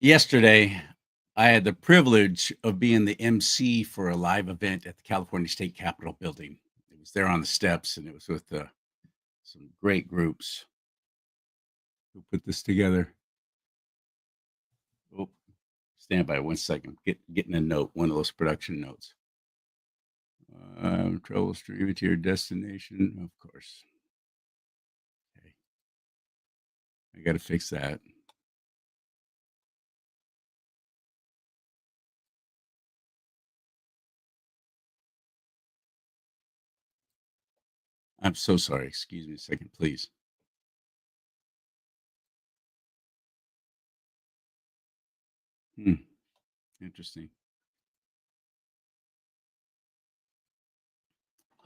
Yesterday, I had the privilege of being the MC for a live event at the California State Capitol building. It was there on the steps, and it was with some great groups who put this together. Oh, stand by 1 second. Getting a note, one of those production notes. Trouble streaming to your destination, of course. Okay, I got to fix that. I'm so sorry. Excuse me a second, please. Hmm, interesting.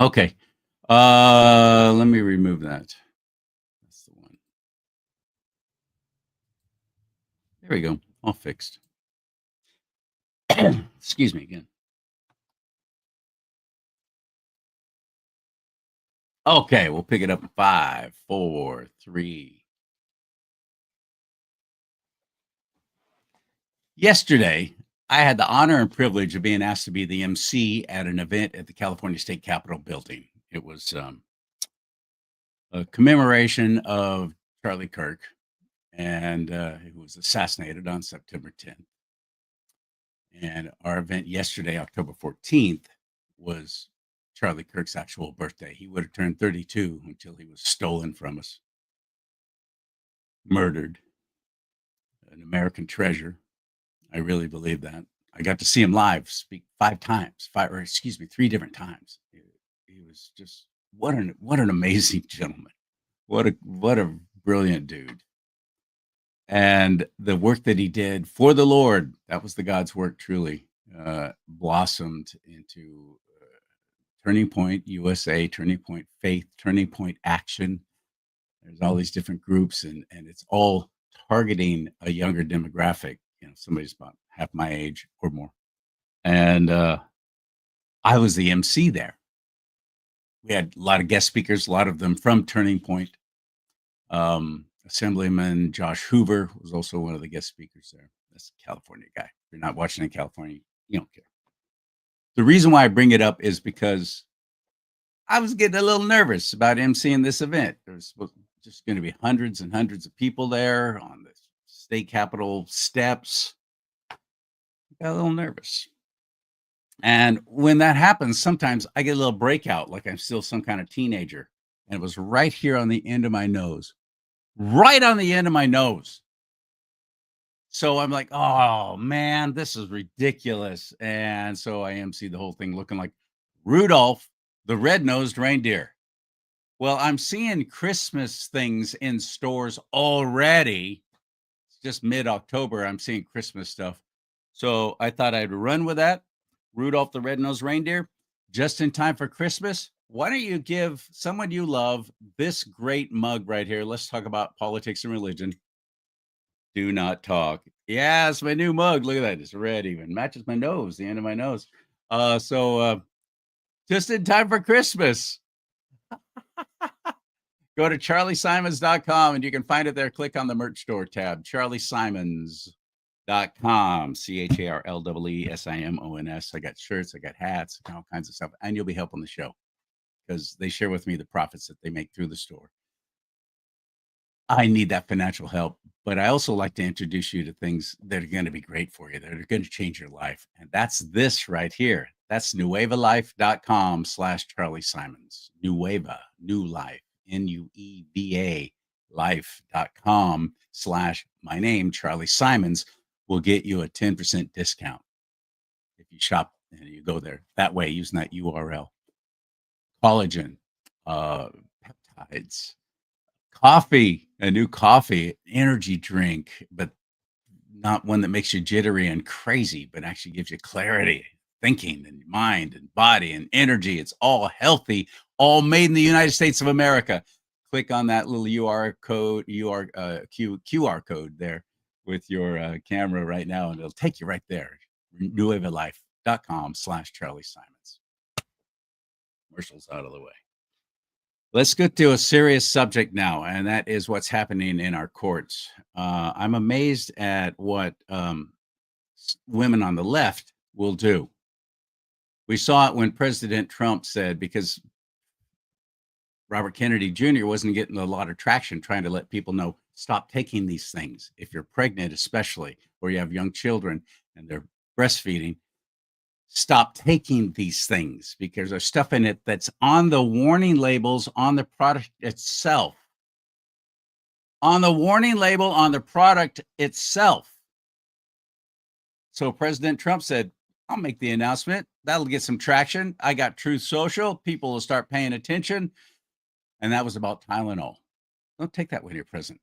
Okay. Let me remove that. That's the one. There we go. All fixed. Excuse me again. Okay, we'll pick it up in 5, 4, 3. Yesterday, I had the honor and privilege of being asked to be the MC at an event at the California State Capitol building. It was a commemoration of Charlie Kirk, and who was assassinated on September 10th. And our event yesterday, October 14th, was Charlie Kirk's actual birthday. He would have turned 32 until he was stolen from us, murdered, an American treasure. I really believe that. I got to see him live speak 5 times, 5 or excuse me, 3 different times. He was just what an amazing gentleman. What a brilliant dude. And the work that he did for the Lord, that was the God's work truly, blossomed into Turning Point USA, Turning Point Faith, Turning Point Action. There's all these different groups, and it's all targeting a younger demographic. Somebody's about half my age or more. And I was the MC there. We had a lot of guest speakers, a lot of them from Turning Point. Assemblyman Josh Hoover was also one of the guest speakers there. That's a California guy. If you're not watching in California, you don't care. The reason why I bring it up is because I was getting a little nervous about emceeing this event. There's just going to be hundreds and hundreds of people there on the state capitol steps. I got a little nervous. And when that happens, sometimes I get a little breakout, like I'm still some kind of teenager. And it was right here on the end of my nose, right on the end of my nose. So I'm like, oh man, this is ridiculous. And so I MC the whole thing looking like Rudolph the red-nosed reindeer. Well, I'm seeing Christmas things in stores already. It's just mid-October. I'm seeing Christmas stuff. So I thought I'd run with that. Rudolph the red-nosed reindeer, just in time for Christmas. Why don't you give someone you love this great mug right here? Let's talk about politics and religion. Do not talk. Yeah, it's my new mug. Look at that. It's red even. Matches my nose, the end of my nose. So just in time for Christmas. Go to charliesimons.com and you can find it there. Click on the merch store tab. charliesimons.com. CHARLEESIMONS. I got shirts, I got hats, all kinds of stuff. And you'll be helping the show because they share with me the profits that they make through the store. I need that financial help, but I also like to introduce you to things that are going to be great for you, that are going to change your life. And that's this right here. That's nuevalife.com/Charlie Simons. Nueva, new life, NUEVA life.com/my name, Charlie Simons, will get you a 10% discount if you shop and you go there that way using that URL. Collagen, peptides, coffee, a new coffee, energy drink, but not one that makes you jittery and crazy, but actually gives you clarity, thinking and mind and body and energy. It's all healthy, all made in the United States of America. Click on that little QR code there with your camera right now, and it'll take you right there. Nuevalife.com/Charlie Simons. Commercials out of the way. Let's get to a serious subject now, and that is what's happening in our courts. I'm amazed at what women on the left will do. We saw it when President Trump said, because Robert Kennedy Jr. wasn't getting a lot of traction trying to let people know, stop taking these things. If you're pregnant, especially, or you have young children and they're breastfeeding, stop taking these things because there's stuff in it that's on the warning labels on the product itself. On the warning label on the product itself. So President Trump said, I'll make the announcement. That'll get some traction. I got Truth Social. People will start paying attention. And that was about Tylenol. Don't take that when you're present.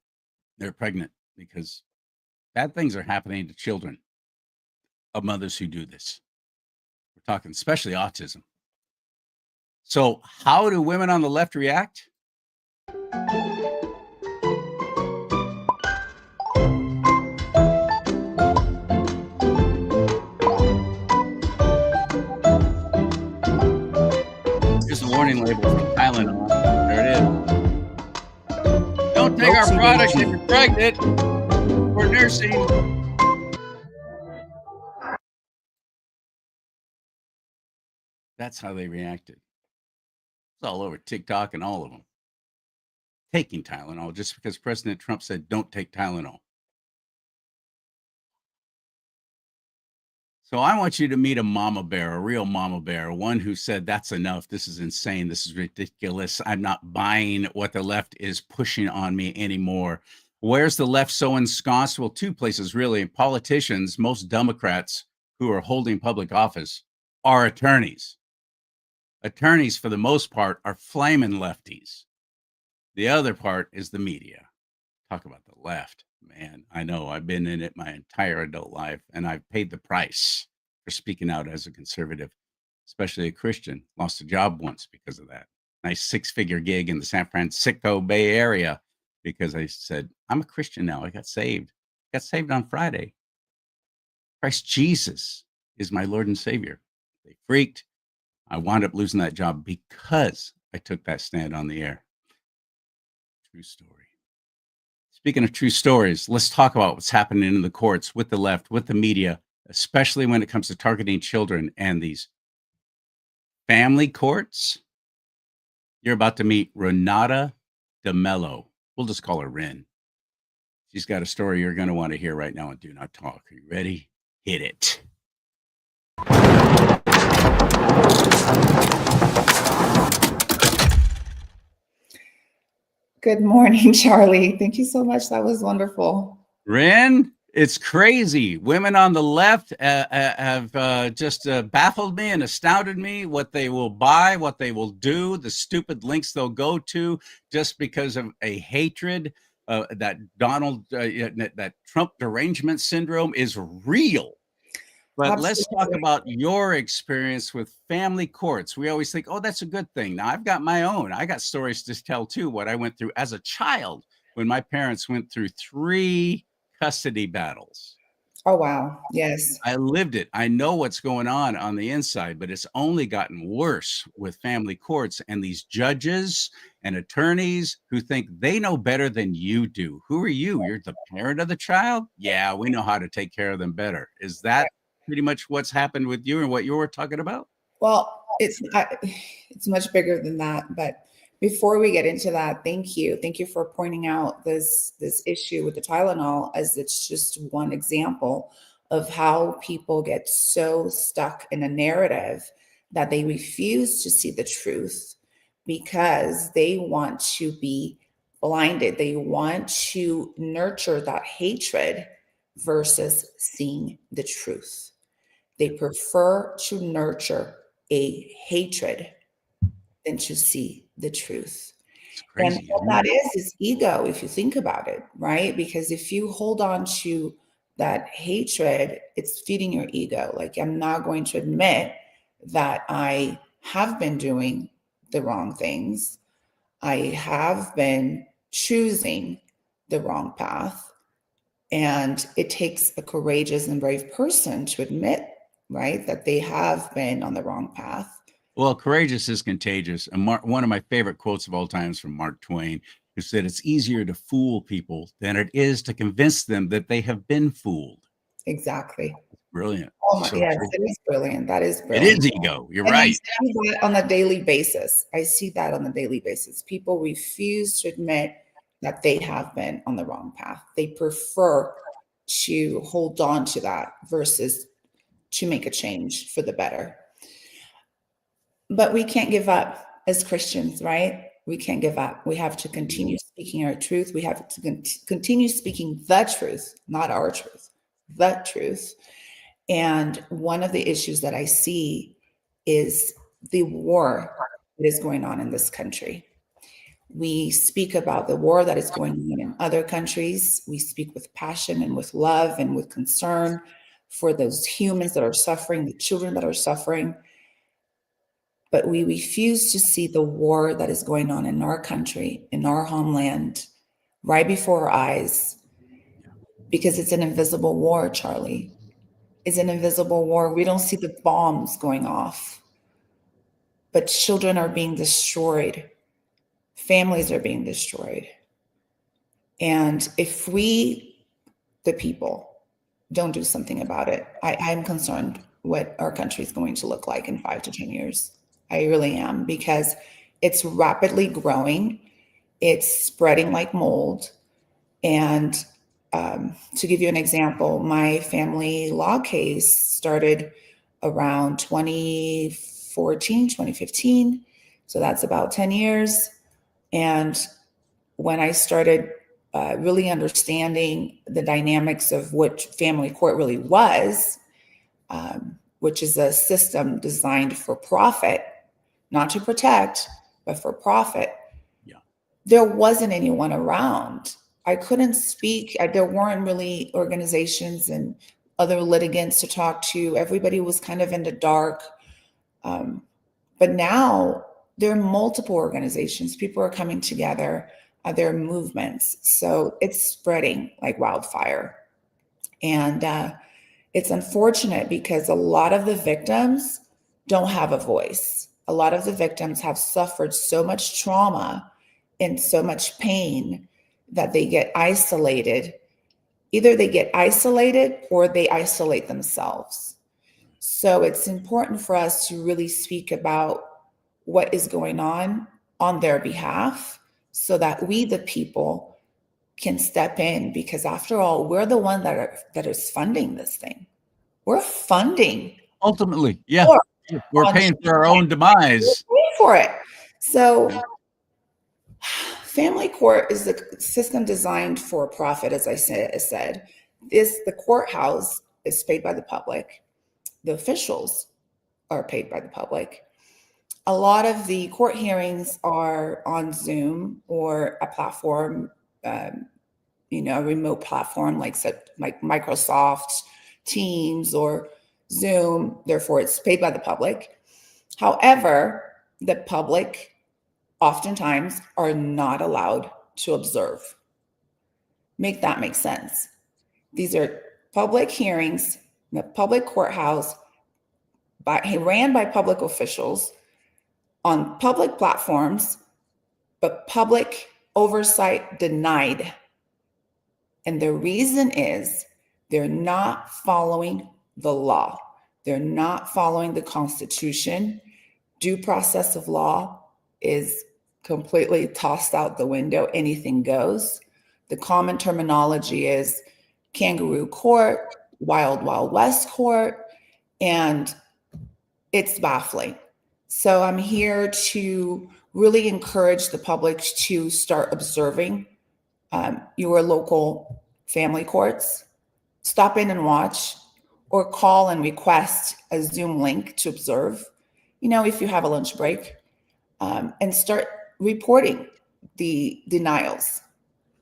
They're pregnant, because bad things are happening to children of mothers who do this. We're talking especially autism. So how do women on the left react? Here's a warning label from Tylenol. There it is. Don't take our product if you're pregnant or nursing. That's how they reacted. It's all over TikTok and all of them. Taking Tylenol just because President Trump said, don't take Tylenol. So I want you to meet a mama bear, a real mama bear, one who said, that's enough. This is insane. This is ridiculous. I'm not buying what the left is pushing on me anymore. Where's the left so ensconced? Well, two places, really. Politicians, most Democrats who are holding public office are attorneys. Attorneys, for the most part, are flaming lefties. The other part is the media. Talk about the left. Man, I know I've been in it my entire adult life, and I've paid the price for speaking out as a conservative, especially a Christian. Lost a job once because of that. Nice 6-figure gig in the San Francisco Bay Area because I said, I'm a Christian now. I got saved. Got saved on Friday. Christ Jesus is my Lord and Savior. They freaked. I wound up losing that job because I took that stand on the air. True story. Speaking of true stories, let's talk about what's happening in the courts with the left, with the media, especially when it comes to targeting children and these family courts. You're about to meet Renata DeMello. We'll just call her Ren. She's got a story you're going to want to hear right now on Do Not Talk. Are you ready? Hit it. Good morning, Charlie. Thank you so much. That was wonderful. Ren, it's crazy. Women on the left have just baffled me and astounded me. What they will buy, what they will do, the stupid links they'll go to just because of a hatred. That that Trump derangement syndrome is real. But let's talk about your experience with family courts. We always think, oh, that's a good thing. Now, I've got my own. I got stories to tell, too, what I went through as a child when my parents went through 3 custody battles. Oh, wow. Yes. I lived it. I know what's going on the inside, but it's only gotten worse with family courts and these judges and attorneys who think they know better than you do. Who are you? You're the parent of the child? Yeah, we know how to take care of them better. Is that pretty much what's happened with you and what you were talking about? Well, it's much bigger than that. But before we get into that, thank you. Thank you for pointing out this issue with the Tylenol, as it's just one example of how people get so stuck in a narrative that they refuse to see the truth because they want to be blinded. They want to nurture that hatred versus seeing the truth. They prefer to nurture a hatred than to see the truth. It's crazy. And what that is ego, if you think about it, right? Because if you hold on to that hatred, it's feeding your ego. Like, I'm not going to admit that I have been doing the wrong things. I have been choosing the wrong path. And it takes a courageous and brave person to admit, right, that they have been on the wrong path. Well, courageous is contagious. And one of my favorite quotes of all time is from Mark Twain, who said, "It's easier to fool people than it is to convince them that they have been fooled." Exactly. Brilliant. Oh my, So yes, true. it is brilliant. That is It brilliant. is ego. You're And I right. see that on a daily basis. I see that on a daily basis. People refuse to admit that they have been on the wrong path. They prefer to hold on to that versus to make a change for the better. But we can't give up as Christians, right? We can't give up. We have to continue speaking our truth. We have to continue speaking the truth, not our truth, the truth. And one of the issues that I see is the war that is going on in this country. We speak about the war that is going on in other countries. We speak with passion and with love and with concern for those humans that are suffering, the children that are suffering. But we refuse to see the war that is going on in our country, in our homeland, right before our eyes, because it's an invisible war, Charlie. It's an invisible war. We don't see the bombs going off, but children are being destroyed. Families are being destroyed. And if we, the people, don't do something about it, I'm concerned what our country is going to look like in 5 to 10 years. I really am, because it's rapidly growing. It's spreading like mold. And to give you an example, my family law case started around 2014, 2015. So that's about 10 years. And when I started really understanding the dynamics of what family court really was, which is a system designed for profit, not to protect, but for profit. Yeah. There wasn't anyone around. I couldn't speak. There weren't really organizations and other litigants to talk to. Everybody was kind of in the dark. But now there are multiple organizations. People are coming together. There are movements. So it's spreading like wildfire. And it's unfortunate because a lot of the victims don't have a voice. A lot of the victims have suffered so much trauma and so much pain that they get isolated. Either they get isolated or they isolate themselves. So it's important for us to really speak about what is going on their behalf so that we, the people, can step in, because after all, we're the one that is funding this thing. We're funding. Ultimately, yeah. We're paying for our own demise. We're paying for it. So family court is the system designed for profit, as I said. The courthouse is paid by the public. The officials are paid by the public. A lot of the court hearings are on Zoom or a platform, a remote platform like Microsoft Teams or Zoom. Therefore, it's paid by the public. However, the public oftentimes are not allowed to observe. Make that make sense. These are public hearings in a public courthouse ran by public officials on public platforms, but public oversight denied. And the reason is they're not following the law. They're not following the Constitution. Due process of law is completely tossed out the window. Anything goes. The common terminology is kangaroo court, wild, wild west court, and it's baffling. So I'm here to really encourage the public to start observing your local family courts. Stop in and watch, or call and request a Zoom link to observe, if you have a lunch break, and start reporting the denials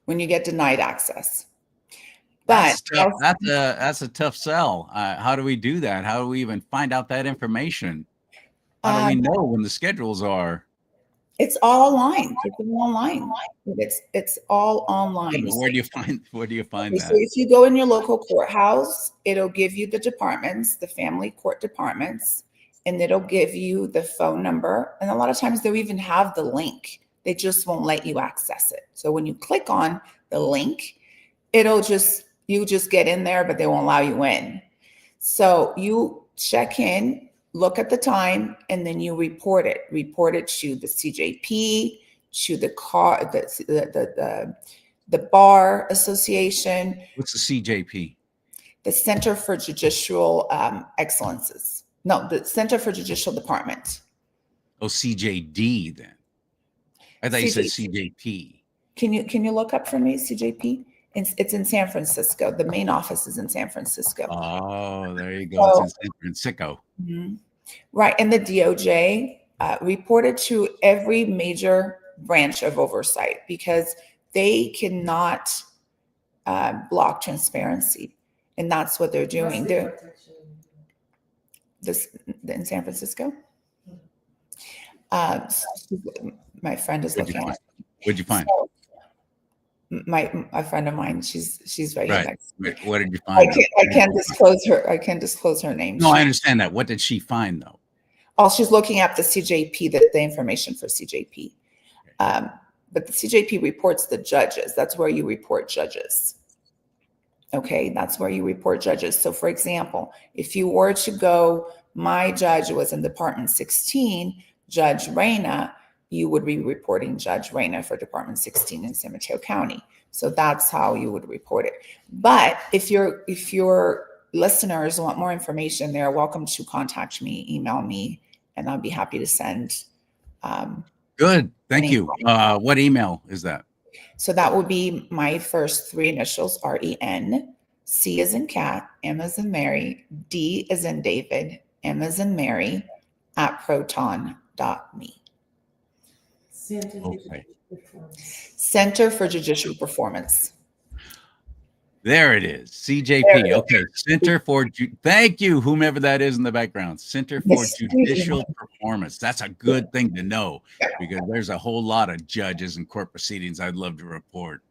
when you get denied access. But that's a tough sell. How do we do that? How do we even find out that information? How do we know when the schedules are? It's all online. It's all online. It's all online. Yeah, where do you find that? So if you go in your local courthouse, it'll give you the departments, the family court departments, and it'll give you the phone number. And a lot of times they'll even have the link. They just won't let you access it. So when you click on the link, you just get in there, but they won't allow you in. So you check in, look at the time, and then you report it. Report it to the CJP, to the Bar Association. What's the CJP? The Center for Judicial Excellences. No, the Center for Judicial Department. Oh, CJD then. I thought you said CJP. Can you look up for me, CJP? It's in San Francisco. The main office is in San Francisco. Oh, there you go. So, it's in San Francisco. Mm-hmm. Right. And the DOJ reported to every major branch of oversight because they cannot block transparency. And that's what they're doing. They're in San Francisco. My friend is looking at it. What'd you find? So, a friend of mine, she's right here next to me. What did you find? I can't disclose her name. No, I understand that. What did she find though? Oh, she's looking at the CJP, the information for CJP. But the CJP reports the judges. That's where you report judges. Okay, that's where you report judges. So for example, if you were to go, my judge was in Department 16, Judge Reyna, you would be reporting Judge Reyna for Department 16 in San Mateo County. So that's how you would report it. But if your listeners want more information, they're welcome to contact me, email me, and I'll be happy to send. Good, thank you. What email is that? So that would be my first three initials, REN, C as in cat, M as in Mary, D as in David, M as in Mary, @proton.me. Okay. Center for Judicial Performance. There it is. CJP. Okay. Center for, thank you, whomever that is in the background. Center for Judicial Performance. That's a good thing to know because there's a whole lot of judges and court proceedings I'd love to report.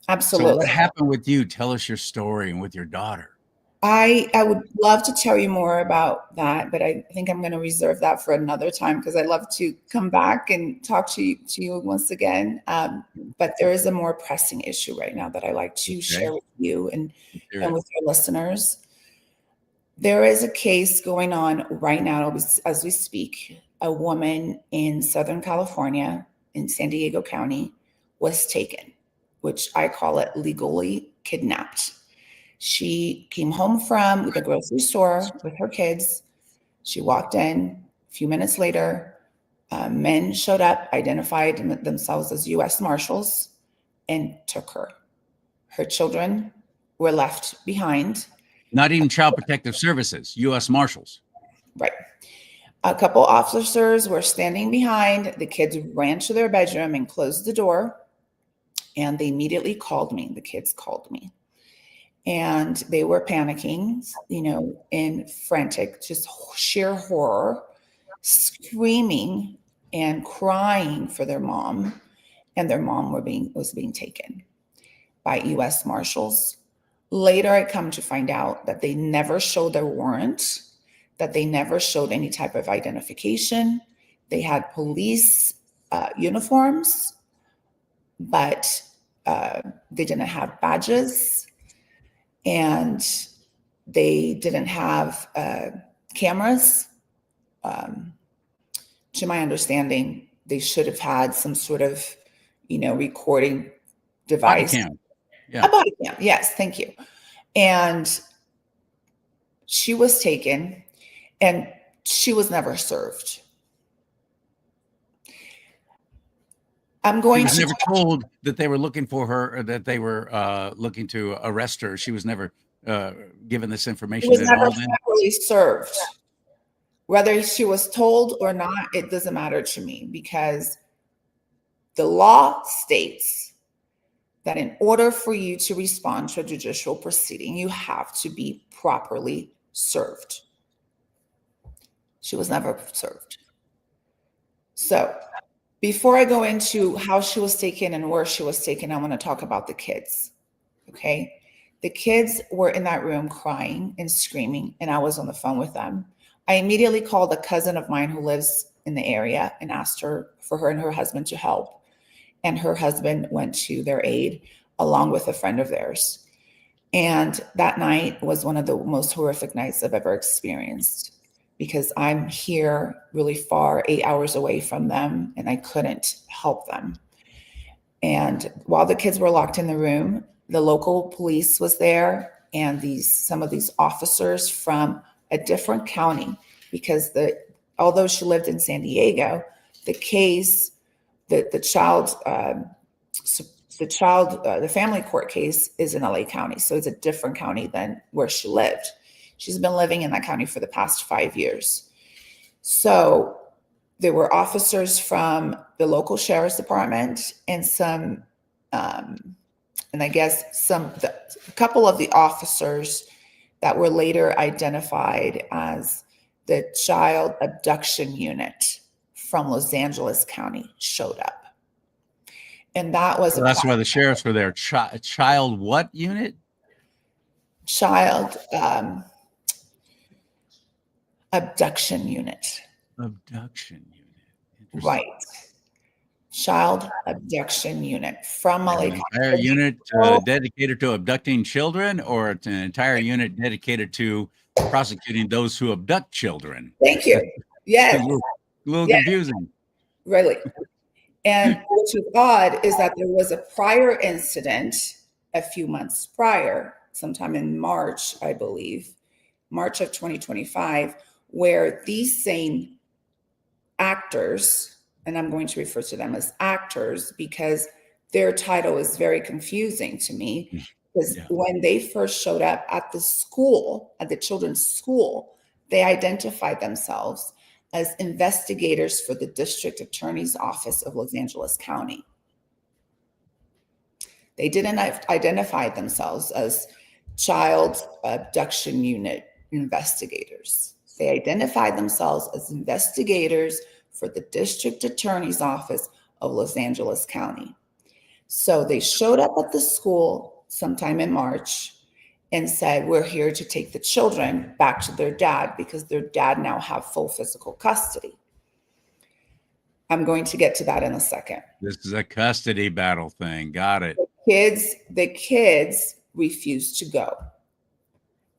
Absolutely. So what happened with you? Tell us your story and with your daughter. I would love to tell you more about that, but I think I'm going to reserve that for another time because I'd love to come back and talk to you once again. But there is a more pressing issue right now that I like to share with you and with your listeners. There is a case going on right now as we speak. A woman in Southern California in San Diego County was taken, which I call it legally kidnapped. She came home from the grocery store with her kids. She walked in. A few minutes later, men showed up, identified themselves as U.S. Marshals, and took her. Her children were left behind. Not even Child Protective Services, U.S. Marshals. Right. A couple officers were standing behind. The kids ran to their bedroom and closed the door. And they immediately called me. The kids called me. And they were panicking, in frantic, just sheer horror, screaming and crying for their mom. And their mom was being taken by U.S. Marshals. Later, I come to find out that they never showed their warrant, that they never showed any type of identification. They had police uniforms, but they didn't have badges. And they didn't have cameras. To my understanding, they should have had some sort of, recording device. Body cam. Yeah. A body cam. Yes, thank you. And she was taken, and she was never served. She was never told that they were looking for her or that they were looking to arrest her. She was never given this information. She was never properly served. Whether she was told or not, it doesn't matter to me because the law states that in order for you to respond to a judicial proceeding, you have to be properly served. She was never served. So, before I go into how she was taken and where she was taken, I want to talk about the kids, okay? The kids were in that room crying and screaming, and I was on the phone with them. I immediately called a cousin of mine who lives in the area and asked her for her and her husband to help. And her husband went to their aid along with a friend of theirs. And that night was one of the most horrific nights I've ever experienced, because I'm here really far, 8 hours away from them, and I couldn't help them. And while the kids were locked in the room, the local police was there, and some of these officers from a different county, because although she lived in San Diego, the case, the family court case is in LA County, so it's a different county than where she lived. She's been living in that county for the past 5 years. So there were officers from the local sheriff's department and and I guess a couple of the officers that were later identified as the child abduction unit from Los Angeles County showed up. And that was So that's why the sheriffs were there. Child what unit? Child abduction unit. Abduction unit. Right. Child abduction unit from LA County. An entire unit dedicated to abducting children, or it's an entire unit dedicated to prosecuting those who abduct children? Thank you. Yes. A little confusing. Really. And which is odd is that there was a prior incident a few months prior, sometime in March, I believe, March of 2025, where these same actors, and I'm going to refer to them as actors because their title is very confusing to me, because when they first showed up at the school, at the children's school, they identified themselves as investigators for the District Attorney's Office of Los Angeles County. They didn't identify themselves as child abduction unit investigators. They identified themselves as investigators for the District Attorney's Office of Los Angeles County. So they showed up at the school sometime in March and said, we're here to take the children back to their dad because their dad now have full physical custody. I'm going to get to that in a second. This is a custody battle thing. Got it. The kids refused to go.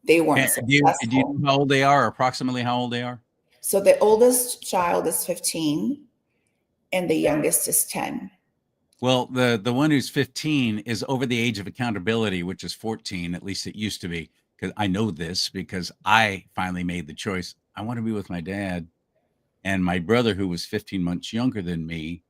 They weren't successful. Do you know how old they are, or approximately how old they are? So the oldest child is 15 and the youngest is 10. Well, the one who's 15 is over the age of accountability, which is 14. At least it used to be, because I know this because I finally made the choice. I want to be with my dad. And my brother, who was 15 months younger than me,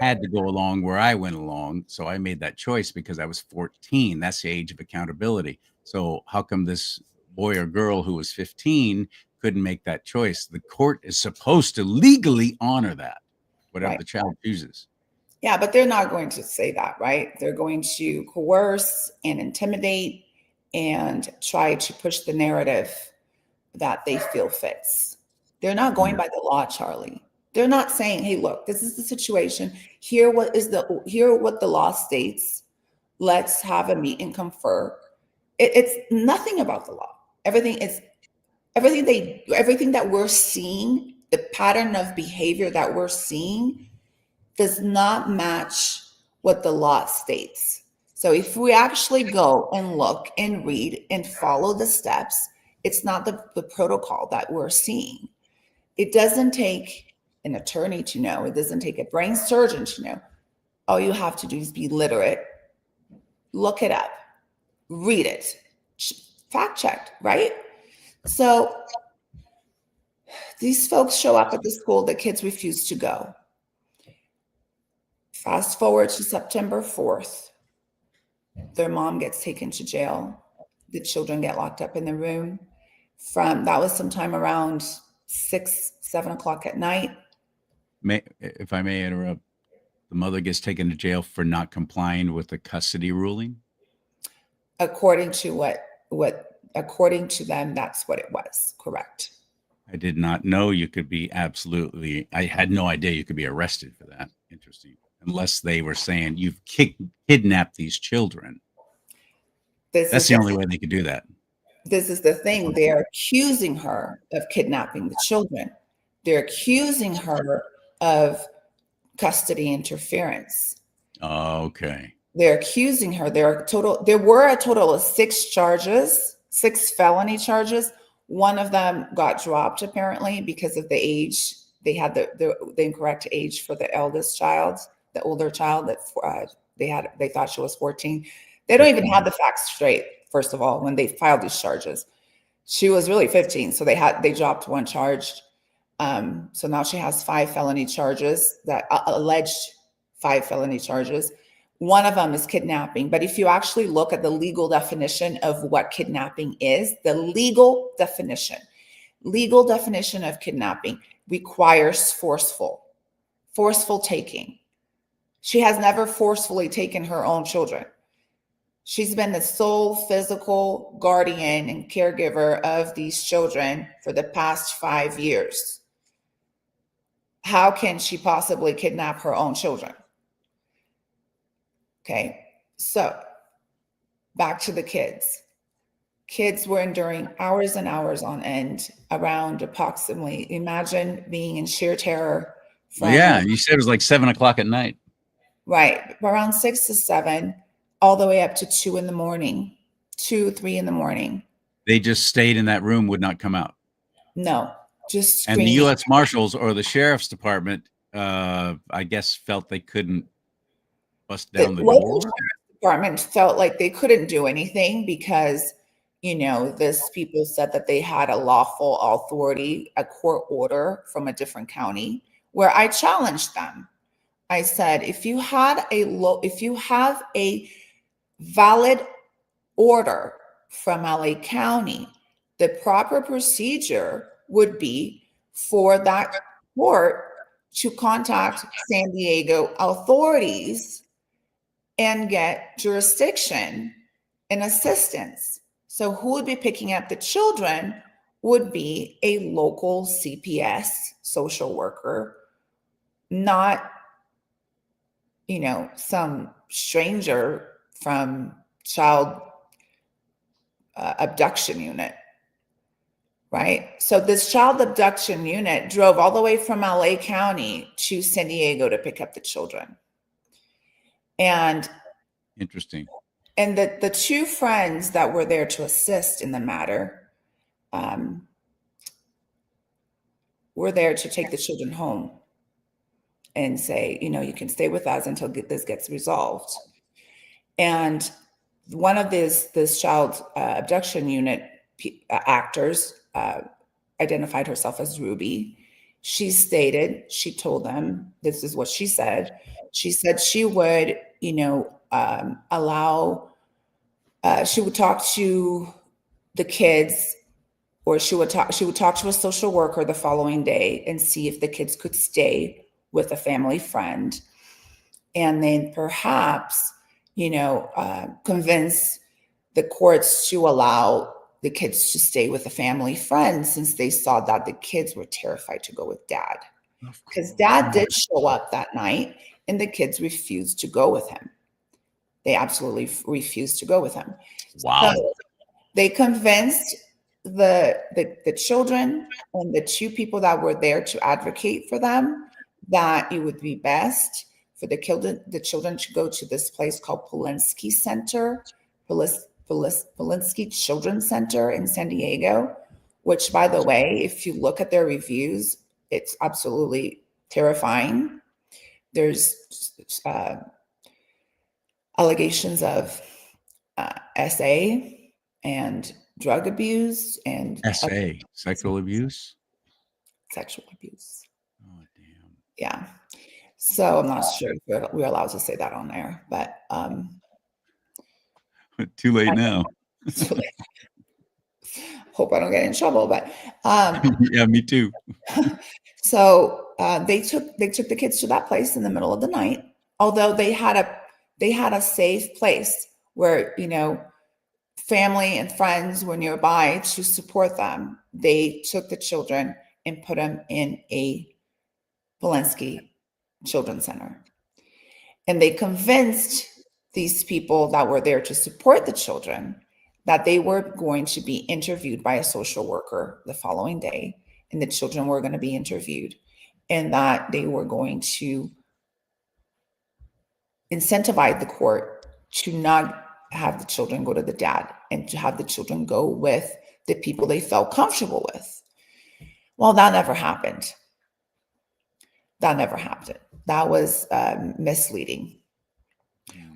had to go along where I went along. So I made that choice because I was 14. That's the age of accountability. So how come this boy or girl who was 15 couldn't make that choice? The court is supposed to legally honor that, whatever the child chooses. Yeah, but they're not going to say that, right? They're going to coerce and intimidate and try to push the narrative that they feel fits. They're not going by the law, Charlie. They're not saying, hey, look, this is the situation. Here what the law states. Let's have a meet and confer. It's nothing about the law. Everything that we're seeing, the pattern of behavior that we're seeing does not match what the law states. So if we actually go and look and read and follow the steps, it's not the protocol that we're seeing. It doesn't take an attorney to know. It doesn't take a brain surgeon to know. All you have to do is be literate, look it up, read it, fact checked, right? So these folks show up at the school, the kids refuse to go. Fast forward to September 4th, their mom gets taken to jail. The children get locked up in the room. That was sometime around 6, 7 o'clock at night. If I may interrupt, the mother gets taken to jail for not complying with the custody ruling? According to according to them, that's what it was. Correct. I did not know you could be I had no idea you could be arrested for that. Interesting. Unless they were saying you've kidnapped these children. That's the only way they could do that. this is the thing. They're accusing her of kidnapping the children. They're accusing her of custody interference. Okay. They're accusing her. There were a total of 6 charges, 6 felony charges. One of them got dropped apparently because of the age. They had the incorrect age for the eldest child, the older child that they thought she was 14. They don't even have the facts straight, first of all, when they filed these charges. She was really 15, so they dropped one charge. So now she has 5 felony charges, that alleged 5 felony charges. One of them is kidnapping. But if you actually look at the legal definition of what kidnapping is, the legal definition of kidnapping requires forceful taking. She has never forcefully taken her own children. She's been the sole physical guardian and caregiver of these children for the past 5 years. How can she possibly kidnap her own children? Okay, so back to the kids. Kids were enduring hours and hours on end around approximately, imagine being in sheer terror. Yeah, you said it was like 7 o'clock at night. Right, around 6 to 7, all the way up to 2 in the morning, 2, 3 in the morning. They just stayed in that room, would not come out. No, just screaming. And the U.S. Marshals or the Sheriff's Department, I guess, felt they couldn't bust down the door. Sheriff's Department felt like they couldn't do anything because, this people said that they had a lawful authority, a court order from a different county, where I challenged them. I said, if you have a valid order from LA County, the proper procedure would be for that court to contact San Diego authorities and get jurisdiction and assistance. So who would be picking up the children would be a local CPS, social worker, not some stranger from child abduction unit, right? So this child abduction unit drove all the way from LA County to San Diego to pick up the children. And interesting. And the 2 friends that were there to assist in the matter were there to take the children home and say, you can stay with us until this gets resolved. And one of this child abduction unit actors identified herself as Ruby. She told them, this is what she said. She said she would, she would talk to the kids, or she would talk to a social worker the following day and see if the kids could stay with a family friend. And then perhaps, convince the courts to allow the kids to stay with a family friend, since they saw that the kids were terrified to go with dad. Because dad did show up that night and the kids refused to go with him. They absolutely refused to go with him. Wow. So they convinced the children and the 2 people that were there to advocate for them that it would be best for the children to go to this place called Polinsky Center, Polinsky Children's Center in San Diego, which, by the way, if you look at their reviews, it's absolutely terrifying. There's allegations of SA and drug abuse and sexual abuse. Oh, damn. Yeah. So I'm not sure if we're allowed to say that on air, but too late now. Too late. Hope I don't get in trouble, but yeah, me too. So they took the kids to that place in the middle of the night, although they had a safe place where family and friends were nearby to support them. They took the children and put them in a Polinsky Children's Center. And they convinced these people that were there to support the children that they were going to be interviewed by a social worker the following day, and the children were going to be interviewed, and that they were going to incentivize the court to not have the children go to the dad and to have the children go with the people they felt comfortable with. Well, that never happened. That never happened. That was misleading,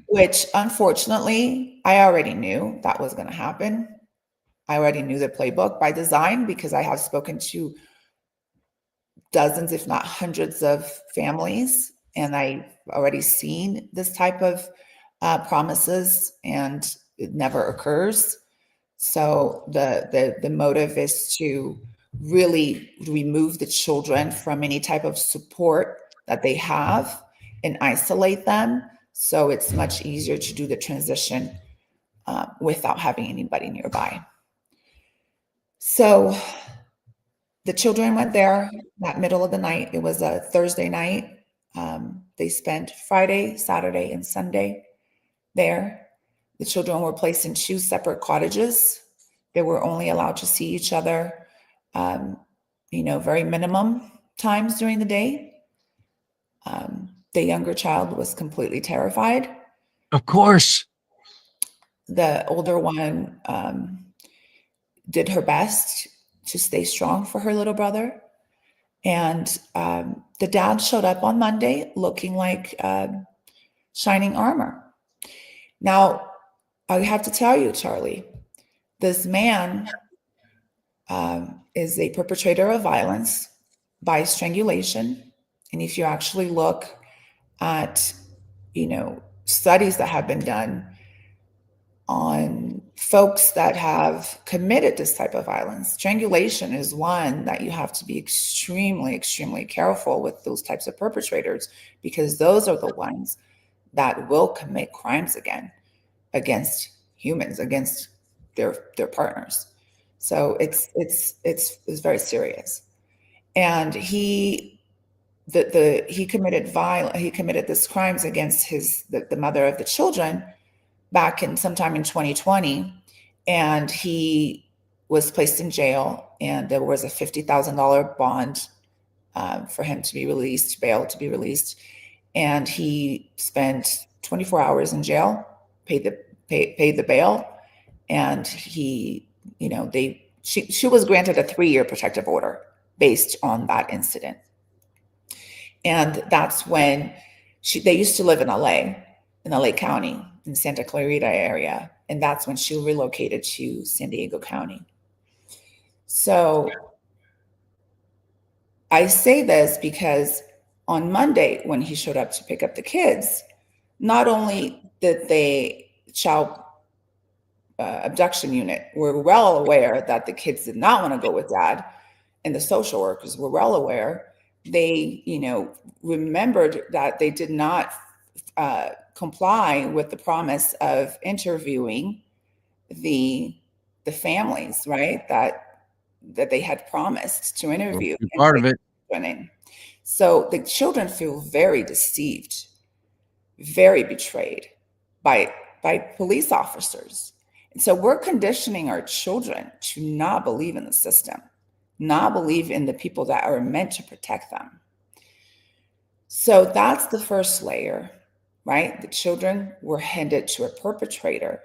which unfortunately, I already knew that was going to happen. I already knew the playbook by design because I have spoken to dozens, if not hundreds of families, and I've already seen this type of promises, and it never occurs. So the motive is to really remove the children from any type of support that they have and isolate them. So it's much easier to do the transition without having anybody nearby. So the children went there that middle of the night. It was a Thursday night. They spent Friday, Saturday, and Sunday there. The children were placed in 2 separate cottages. They were only allowed to see each other, very minimum times during the day. The younger child was completely terrified. Of course. The older one did her best to stay strong for her little brother. And the dad showed up on Monday looking like shining armor. Now, I have to tell you, Charlie, this man is a perpetrator of violence by strangulation. And if you actually look at, studies that have been done on folks that have committed this type of violence, strangulation is one that you have to be extremely, extremely careful with those types of perpetrators, because those are the ones that will commit crimes again against humans, against their partners. So it's very serious. And he committed this crimes against the mother of the children back in sometime in 2020, and he was placed in jail, and there was a $50,000 bond for him to be released, bail to be released, and he spent 24 hours in jail, paid the bail, and she was granted a 3-year protective order based on that incident. And that's when they used to live in LA County, in Santa Clarita area. And that's when she relocated to San Diego County. So I say this because on Monday, when he showed up to pick up the kids, not only did the child abduction unit were well aware that the kids did not want to go with dad, and the social workers were well aware, they, remembered that they did not comply with the promise of interviewing the families, right? That they had promised to interview. Part of it. So the children feel very deceived, very betrayed by police officers. And so we're conditioning our children to not believe in the system, not believe in the people that are meant to protect them. So that's the first layer, right? The children were handed to a perpetrator,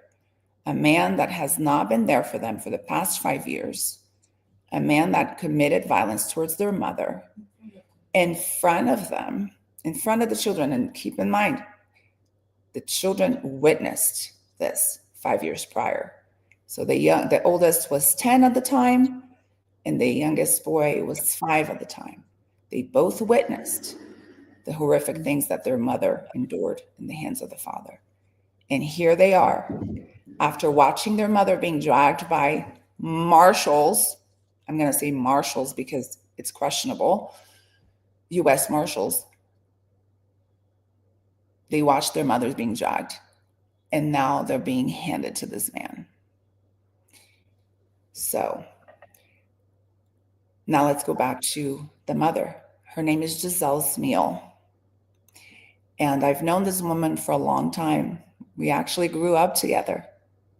a man that has not been there for them for the past 5 years, a man that committed violence towards their mother in front of them, in front of the children. And keep in mind, the children witnessed this 5 years prior. So the oldest was 10 at the time, and the youngest boy was 5 at the time. They both witnessed the horrific things that their mother endured in the hands of the father. And here they are, after watching their mother being dragged by marshals. I'm going to say marshals because it's questionable. U.S. Marshals. They watched their mothers being dragged, and now they're being handed to this man. So now let's go back to the mother. Her name is Giselle Smeal. And I've known this woman for a long time. We actually grew up together.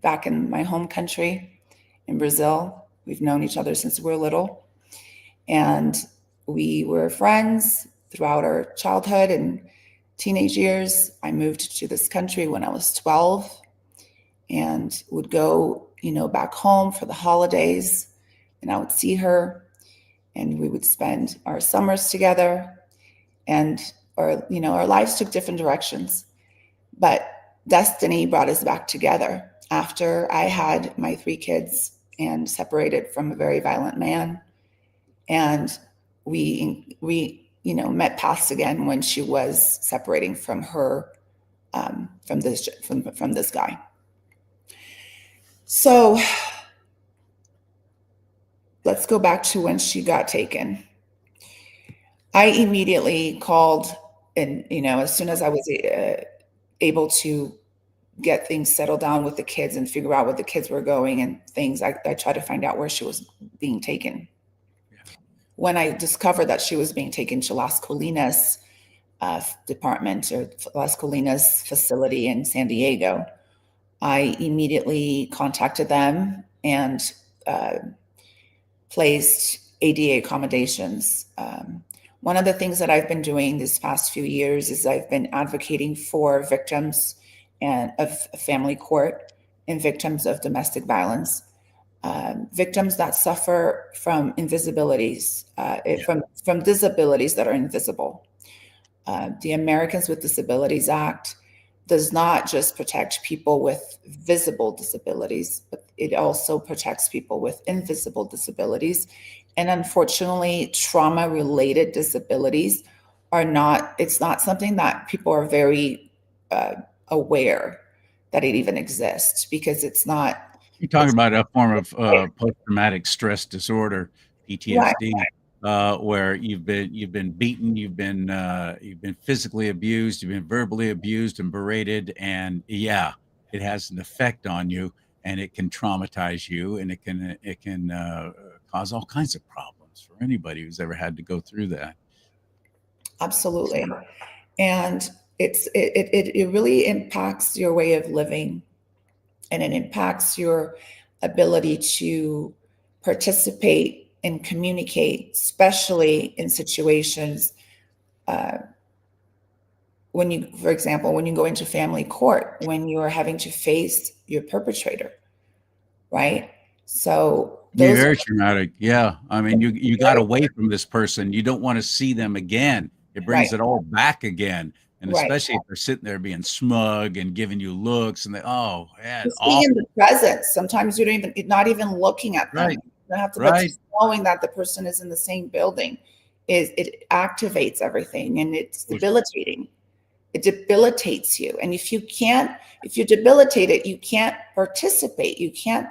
back in my home country in Brazil. We've known each other since we were little. And we were friends throughout our childhood and teenage years. I moved to this country when I was 12 and would go, back home for the holidays, and I would see her and we would spend our summers together, and our lives took different directions. But destiny brought us back together after I had my 3 kids and separated from a very violent man. And we met paths again when she was separating from her from this guy. So let's go back to when she got taken. I immediately called, and as soon as I was able to get things settled down with the kids and figure out where the kids were going and things, I tried to find out where she was being taken. When I discovered that she was being taken to Las Colinas department, or Las Colinas facility in San Diego, I immediately contacted them and placed ADA accommodations. One of the things that I've been doing this past few years is I've been advocating for victims and of family court and victims of domestic violence. Victims that suffer from invisibilities, from disabilities that are invisible. The Americans with Disabilities Act does not just protect people with visible disabilities, but it also protects people with invisible disabilities. And unfortunately, trauma-related disabilities it's not something that people are very aware that it even exists, because it's not. You're talking about a form of post-traumatic stress disorder, PTSD, where you've been beaten, you've been physically abused, you've been verbally abused and berated, and yeah, it has an effect on you, and it can traumatize you, and it can cause all kinds of problems for anybody who's ever had to go through that. Absolutely. And it really impacts your way of living, and it impacts your ability to participate and communicate, especially in situations for example, when you go into family court, when you are having to face your perpetrator, right? So Be those very traumatic. Yeah. I mean, you got away from this person. You don't want to see them again. It brings right, it all back again. And right. especially if they're sitting there being smug and giving you looks and oh, yeah, Just being in awful. the presence. Sometimes you're not even looking at them. Right. You don't have to, but Right. just knowing that the person is in the same building it activates everything, and it's debilitating. It debilitates you. And if you're debilitated, you can't participate. You can't,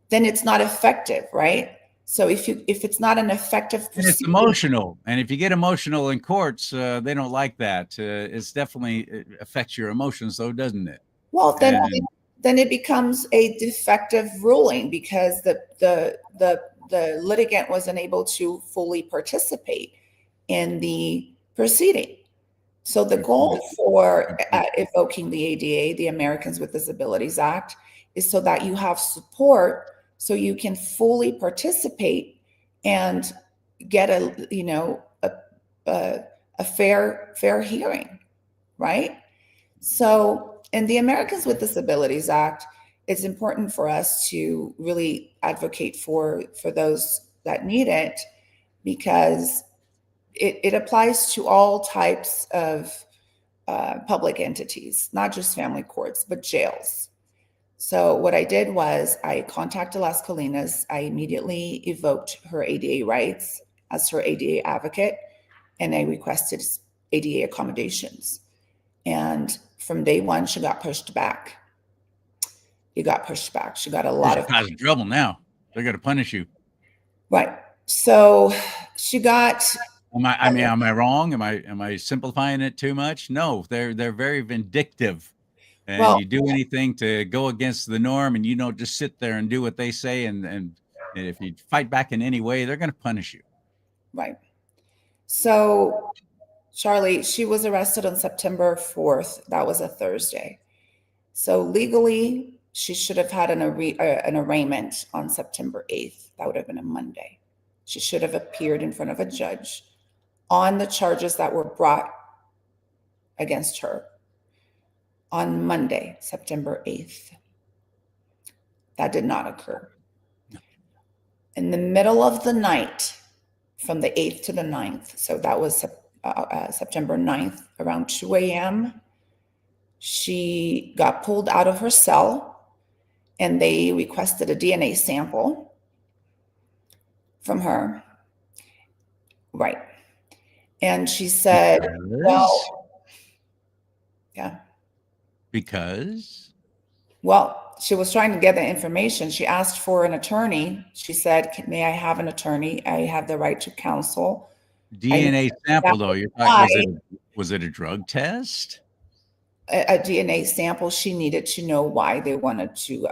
then it's not effective, right? So if it's not an effective And it's procedure, emotional. And if you get emotional in courts, they don't like that. It's definitely it affects your emotions, though, doesn't it? well, And then it becomes a defective ruling, because the litigant wasn't able to fully participate in the proceeding. So the good point. goal for Good point. evoking the ADA, the Americans with Disabilities Act, is so that you have support, so you can fully participate and get a fair hearing, right? So in the Americans with Disabilities Act, it's important for us to really advocate for those that need it, because it applies to all types of public entities, not just family courts, but jails. So what I did was I contacted Las Colinas. I immediately evoked her ADA rights as her ADA advocate, and I requested ADA accommodations. And from day one, she got pushed back. It got pushed back. She got a lot You're of causing trouble now. They're going to punish you. right. So she got. Am I wrong? Am I simplifying it too much? No, they're very vindictive. And Well, you do anything to go against the norm, and you don't just sit there and do what they say, and if you fight back in any way, they're going to punish you. right. So Charlie, she was arrested on September 4th. That was a Thursday. So legally, She should have had an arraignment on September 8th. That would have been a Monday. She should have appeared in front of a judge on the charges that were brought against her on Monday, September 8th. That did not occur. In the middle of the night, from the 8th to the 9th, so that was September 9th, around 2 a.m., she got pulled out of her cell and they requested a DNA sample from her. Right. And she said, well, yeah. Because? Well, she was trying to get the information. She asked for an attorney. She said, may I have an attorney? I have the right to counsel. DNA sample, though. You're talking, was it a drug test? A DNA sample. She needed to know why they wanted to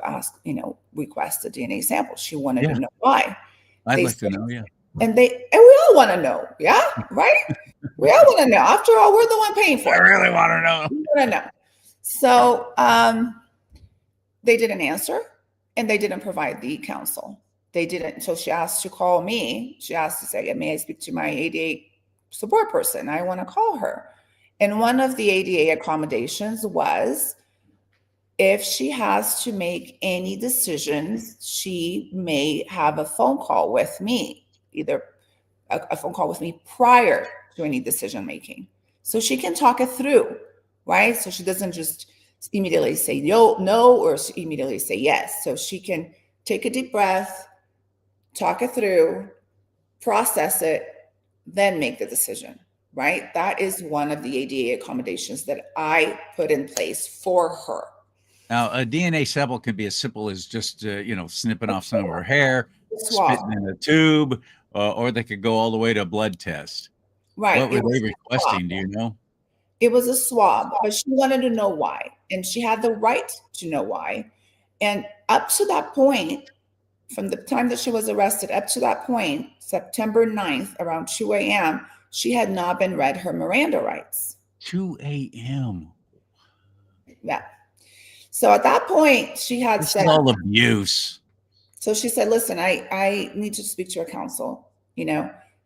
request a DNA sample. She wanted to know why. I'd like to know, yeah. And we all want to know, yeah, right? We all want to know. After all, we're the one paying for it. I really want to know. We want to know. So they didn't answer, and they didn't provide the counsel. They didn't. So she asked to call me. She asked to say, may I speak to my ADA support person? I want to call her. And one of the ADA accommodations was, if she has to make any decisions, she may have a phone call with me, either a phone call with me prior to any decision making. So she can talk it through, right? So she doesn't just immediately say no, or immediately say yes. So she can take a deep breath, talk it through, process it, then make the decision, right? That is one of the ADA accommodations that I put in place for her. Now, a DNA sample can be as simple as just, snipping off some of her hair, spitting in a tube, or they could go all the way to a blood test. Right. What were they requesting? Do you know? It was a swab, but she wanted to know why. And she had the right to know why. And up to that point, from the time that she was arrested, up to that point, September 9th, around 2 a.m., she had not been read her Miranda rights. 2 a.m. Yeah. So at that point, she had said, all abuse. So she said, listen, I need to speak to your counsel,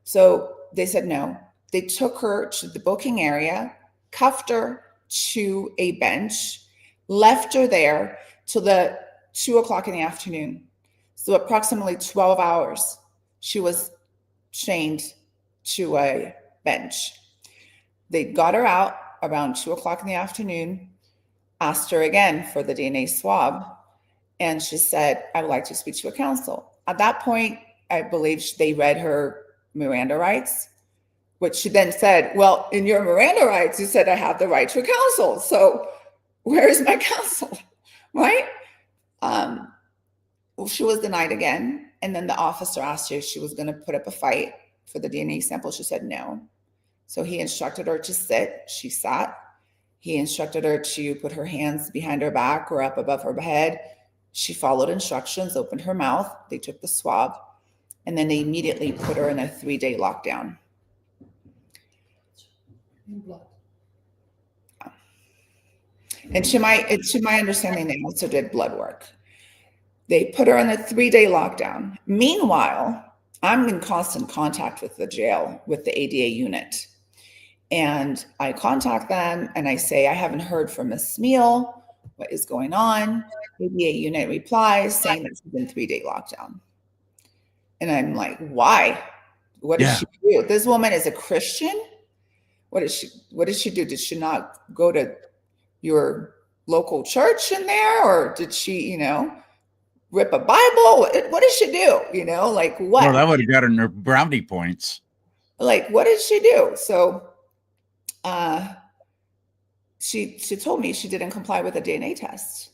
So they said no. They took her to the booking area, cuffed her to a bench, left her there till the 2 o'clock in the afternoon. So approximately 12 hours, she was chained to a bench. They got her out around 2 o'clock in the afternoon, asked her again for the DNA swab, and she said, I would like to speak to a counsel. At that point, I believe they read her Miranda rights, which she then said, well, in your Miranda rights, you said I have the right to counsel. So where is my counsel, right? She was denied again. And then the officer asked her if she was going to put up a fight for the DNA sample. She said no. So he instructed her to sit. She sat. He instructed her to put her hands behind her back or up above her head. She followed instructions, opened her mouth. They took the swab, and then they immediately put her in a 3-day lockdown. And to my understanding, they also did blood work. They put her in a 3-day lockdown. Meanwhile, I'm in constant contact with the jail, with the ADA unit. And I contact them and I say, I haven't heard from Ms. Smeal. What is going on? ADA unit replies saying that she's in 3-day lockdown. And I'm like, why? What did she do? This woman is a Christian. What did she do? Did she not go to your local church in there? Or did she, rip a Bible? What did she do? Like what? Well, that would have gotten her brownie points. Like, what did she do? So she told me she didn't comply with a DNA test.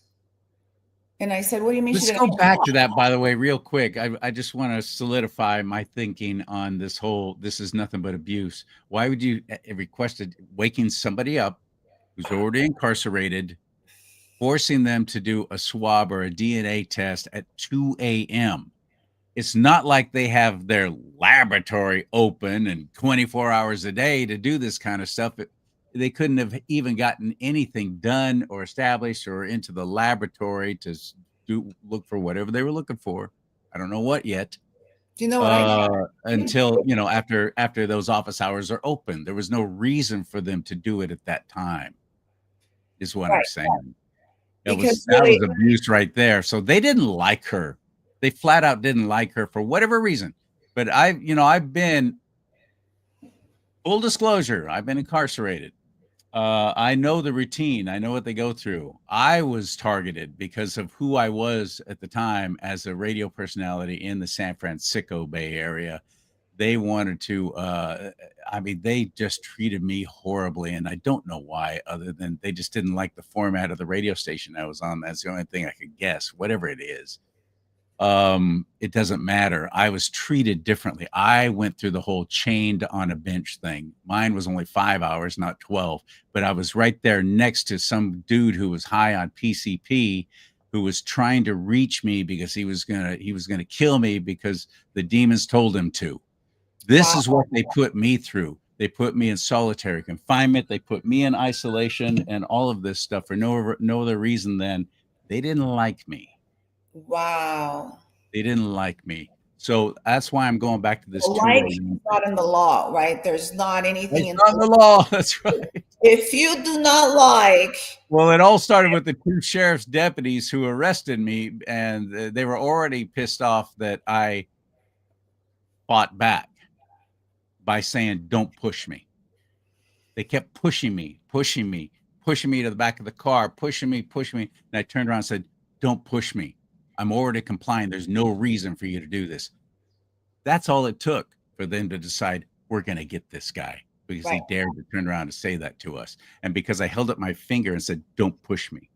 And I said, what do you mean? Let's go back to that, by the way, real quick. I just want to solidify my thinking on this whole, this is nothing but abuse. Why would you requested waking somebody up who's already incarcerated, forcing them to do a swab or a DNA test at 2 a.m.? It's not like they have their laboratory open and 24 hours a day to do this kind of stuff. they couldn't have even gotten anything done or established or into the laboratory to look for whatever they were looking for. I don't know what yet. Do you know what I Until after those office hours are open, there was no reason for them to do it at that time. Is what I'm right, saying. because That really, was abuse right there. So they didn't like her. They flat out didn't like her for whatever reason. But I've been, full disclosure, I've been incarcerated. I know the routine. I know what they go through. I was targeted because of who I was at the time as a radio personality in the San Francisco Bay Area. They wanted to, I mean, they just treated me horribly. And I don't know why, other than they just didn't like the format of the radio station I was on. That's the only thing I could guess, whatever it is. It doesn't matter. I was treated differently. I went through the whole chained on a bench thing. Mine was only 5 hours, not 12, but I was right there next to some dude who was high on PCP, who was trying to reach me because he was going to kill me because the demons told him to. This wow, is what they put me through. They put me in solitary confinement. They put me in isolation and all of this stuff for no other reason than they didn't like me. wow. They didn't like me. So that's why I'm going back to this Like 201. is not in the law, right? There's not anything It's in not the the law. law. That's right. If you do not like, Well, it all started with the two sheriff's deputies who arrested me, and they were already pissed off that I fought back by saying, "Don't push me." They kept pushing me, pushing me to the back of the car, pushing me. And I turned around and said, "Don't push me. I'm already complying. There's no reason for you to do this." That's all it took for them to decide we're going to get this guy because right, he dared to turn around and say that to us. And because I held up my finger and said, "Don't push me,"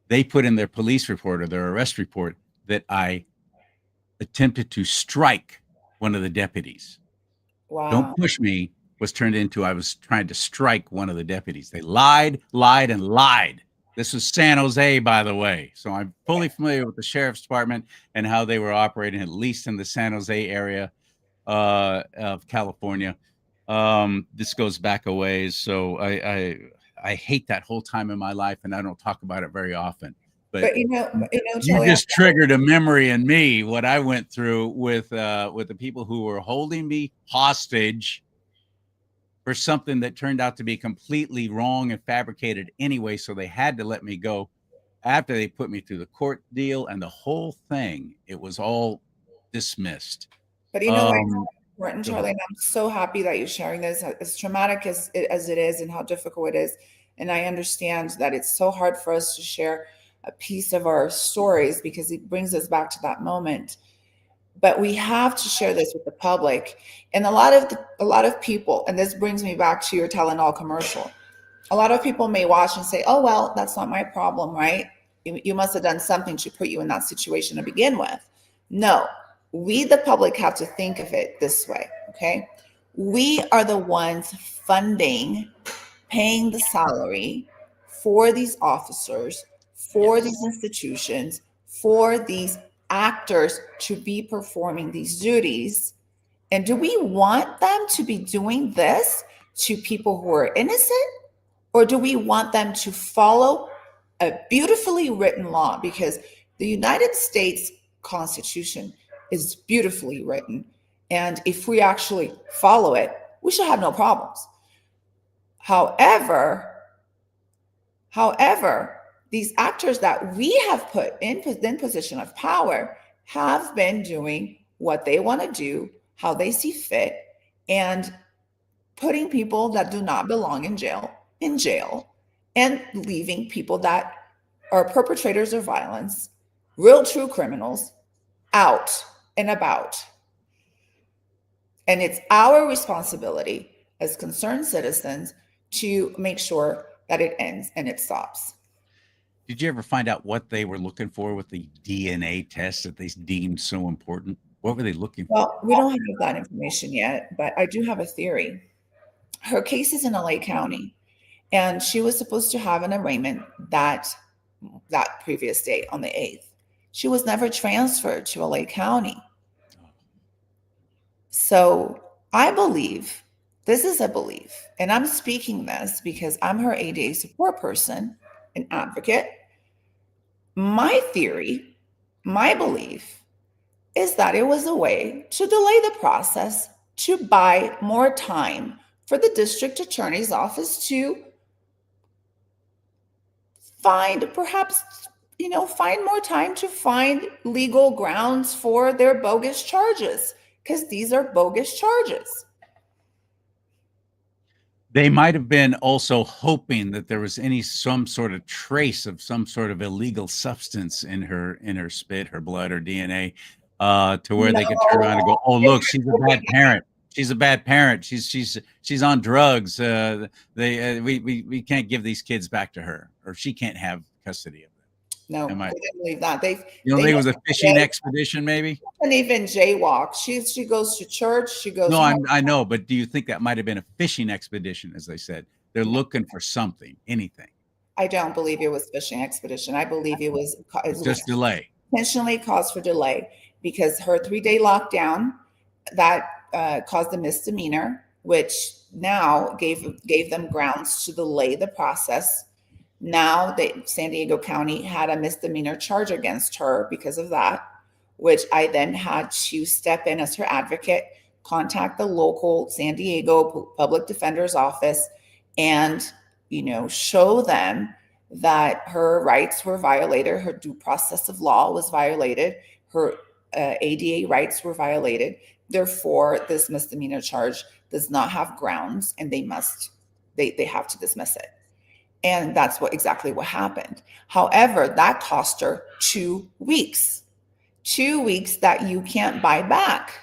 they put in their police report or their arrest report that I attempted to strike one of the deputies. "Don't wow. push me" was turned into I was trying to strike one of the deputies. They lied, and lied. This was San Jose, by the way. So I'm fully familiar with the sheriff's department and how they were operating, at least in the San Jose area of California. This goes back a ways. So I hate that whole time in my life, and I don't talk about it very often. But you Charlie, just triggered a memory in me what I went through with the people who were holding me hostage for something that turned out to be completely wrong and fabricated anyway. So they had to let me go after they put me through the court deal and the whole thing. It was all dismissed. but you know why it's Um, important, go ahead. Charlie, and I'm so happy that you're sharing this, as traumatic as it is and how difficult it is. And I understand that it's so hard for us to share a piece of our stories because it brings us back to that moment. But we have to share this with the public. And a lot of people, and this brings me back to your Tylenol commercial. A lot of people may watch and say, "Oh, well, that's not my problem, right? You must have done something to put you in that situation to begin with." No, we, the public, have to think of it this way, okay? We are the ones funding, paying the salary for these officers, for these Yes. institutions, for these actors to be performing these duties. And do we want them to be doing this to people who are innocent? Or do we want them to follow a beautifully written law? Because the United States Constitution is beautifully written. And if we actually follow it, we should have no problems. However, these actors that we have put in position of power have been doing what they want to do, how they see fit, and putting people that do not belong in jail, and leaving people that are perpetrators of violence, real true criminals, out and about. And it's our responsibility as concerned citizens to make sure that it ends and it stops. Did you ever find out what they were looking for with the DNA test that they deemed so important? What were they looking for? Well, we don't have that information yet, but I do have a theory. Her case is in LA County, and she was supposed to have an arraignment that previous date on the 8th. She was never transferred to LA County. So I believe This is a belief. And I'm speaking this because I'm her ADA support person, an advocate. My theory, my belief is that it was a way to delay the process, to buy more time for the district attorney's office to find perhaps, find more time to find legal grounds for their bogus charges, because these are bogus charges. They might have been also hoping that there was some sort of trace of some sort of illegal substance in her spit, her blood, or DNA, to where they could turn around and go, "Oh, look, she's a bad parent. She's a bad parent. She's on drugs. We can't give these kids back to her, or she can't have custody of them." No, Am I? they didn't believe that. You don't think it was a fishing expedition, maybe? And even jaywalk. She goes to church. She goes. No, I know, but do you think that might have been a fishing expedition? As they said, they're looking for something, anything. I don't believe it was fishing expedition. I believe it was Just delay. Intentionally caused for delay, because her 3-day lockdown that caused a misdemeanor, which now gave them grounds to delay the process. Now San Diego County had a misdemeanor charge against her because of that, which I then had to step in as her advocate, contact the local San Diego public defender's office, and show them that her rights were violated, her due process of law was violated, her ADA rights were violated. Therefore, this misdemeanor charge does not have grounds, and they have to dismiss it. And that's exactly what happened. However, that cost her 2 weeks. 2 weeks that you can't buy back.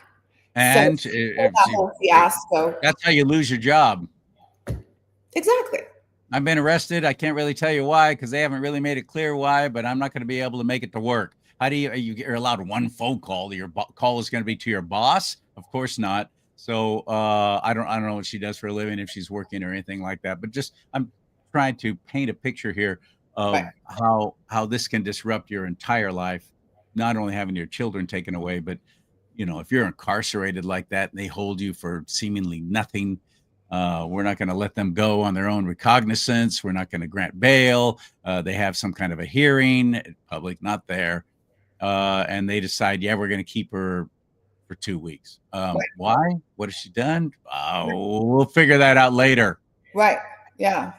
And so, that whole fiasco. That's how you lose your job. Exactly. I've been arrested. I can't really tell you why, because they haven't really made it clear why, but I'm not going to be able to make it to work. How do you're allowed one phone call? Your call is going to be to your boss? Of course not. So I don't know what she does for a living, if she's working or anything like that. But I'm trying to paint a picture here of how this can disrupt your entire life. Not only having your children taken away, but if you're incarcerated like that and they hold you for seemingly nothing, we're not going to let them go on their own recognizance. We're not going to grant bail. They have some kind of a hearing, public not there, and they decide, we're going to keep her for 2 weeks. Why? What has she done? We'll figure that out later. Right. Yeah.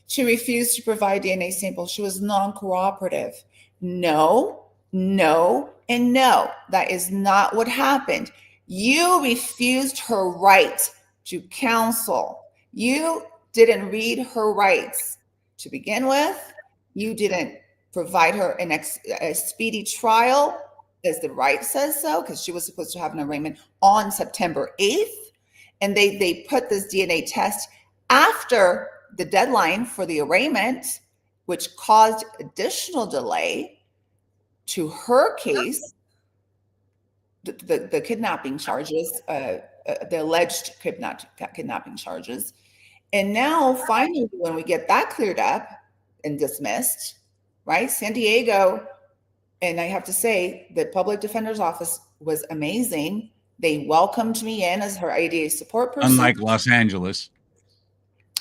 She refused to provide DNA samples. She was non-cooperative. No, and no. That is not what happened. You refused her right to counsel. You didn't read her rights to begin with. You didn't provide her a speedy trial, as the right says so, because she was supposed to have an arraignment on September 8th. And they put this DNA test after the deadline for the arraignment, which caused additional delay to her case, the kidnapping charges, the alleged kidnapping charges. And now, finally, when we get that cleared up and dismissed, right? San Diego, and I have to say, the public defender's office was amazing. They welcomed me in as her ADA support person. Unlike Los Angeles.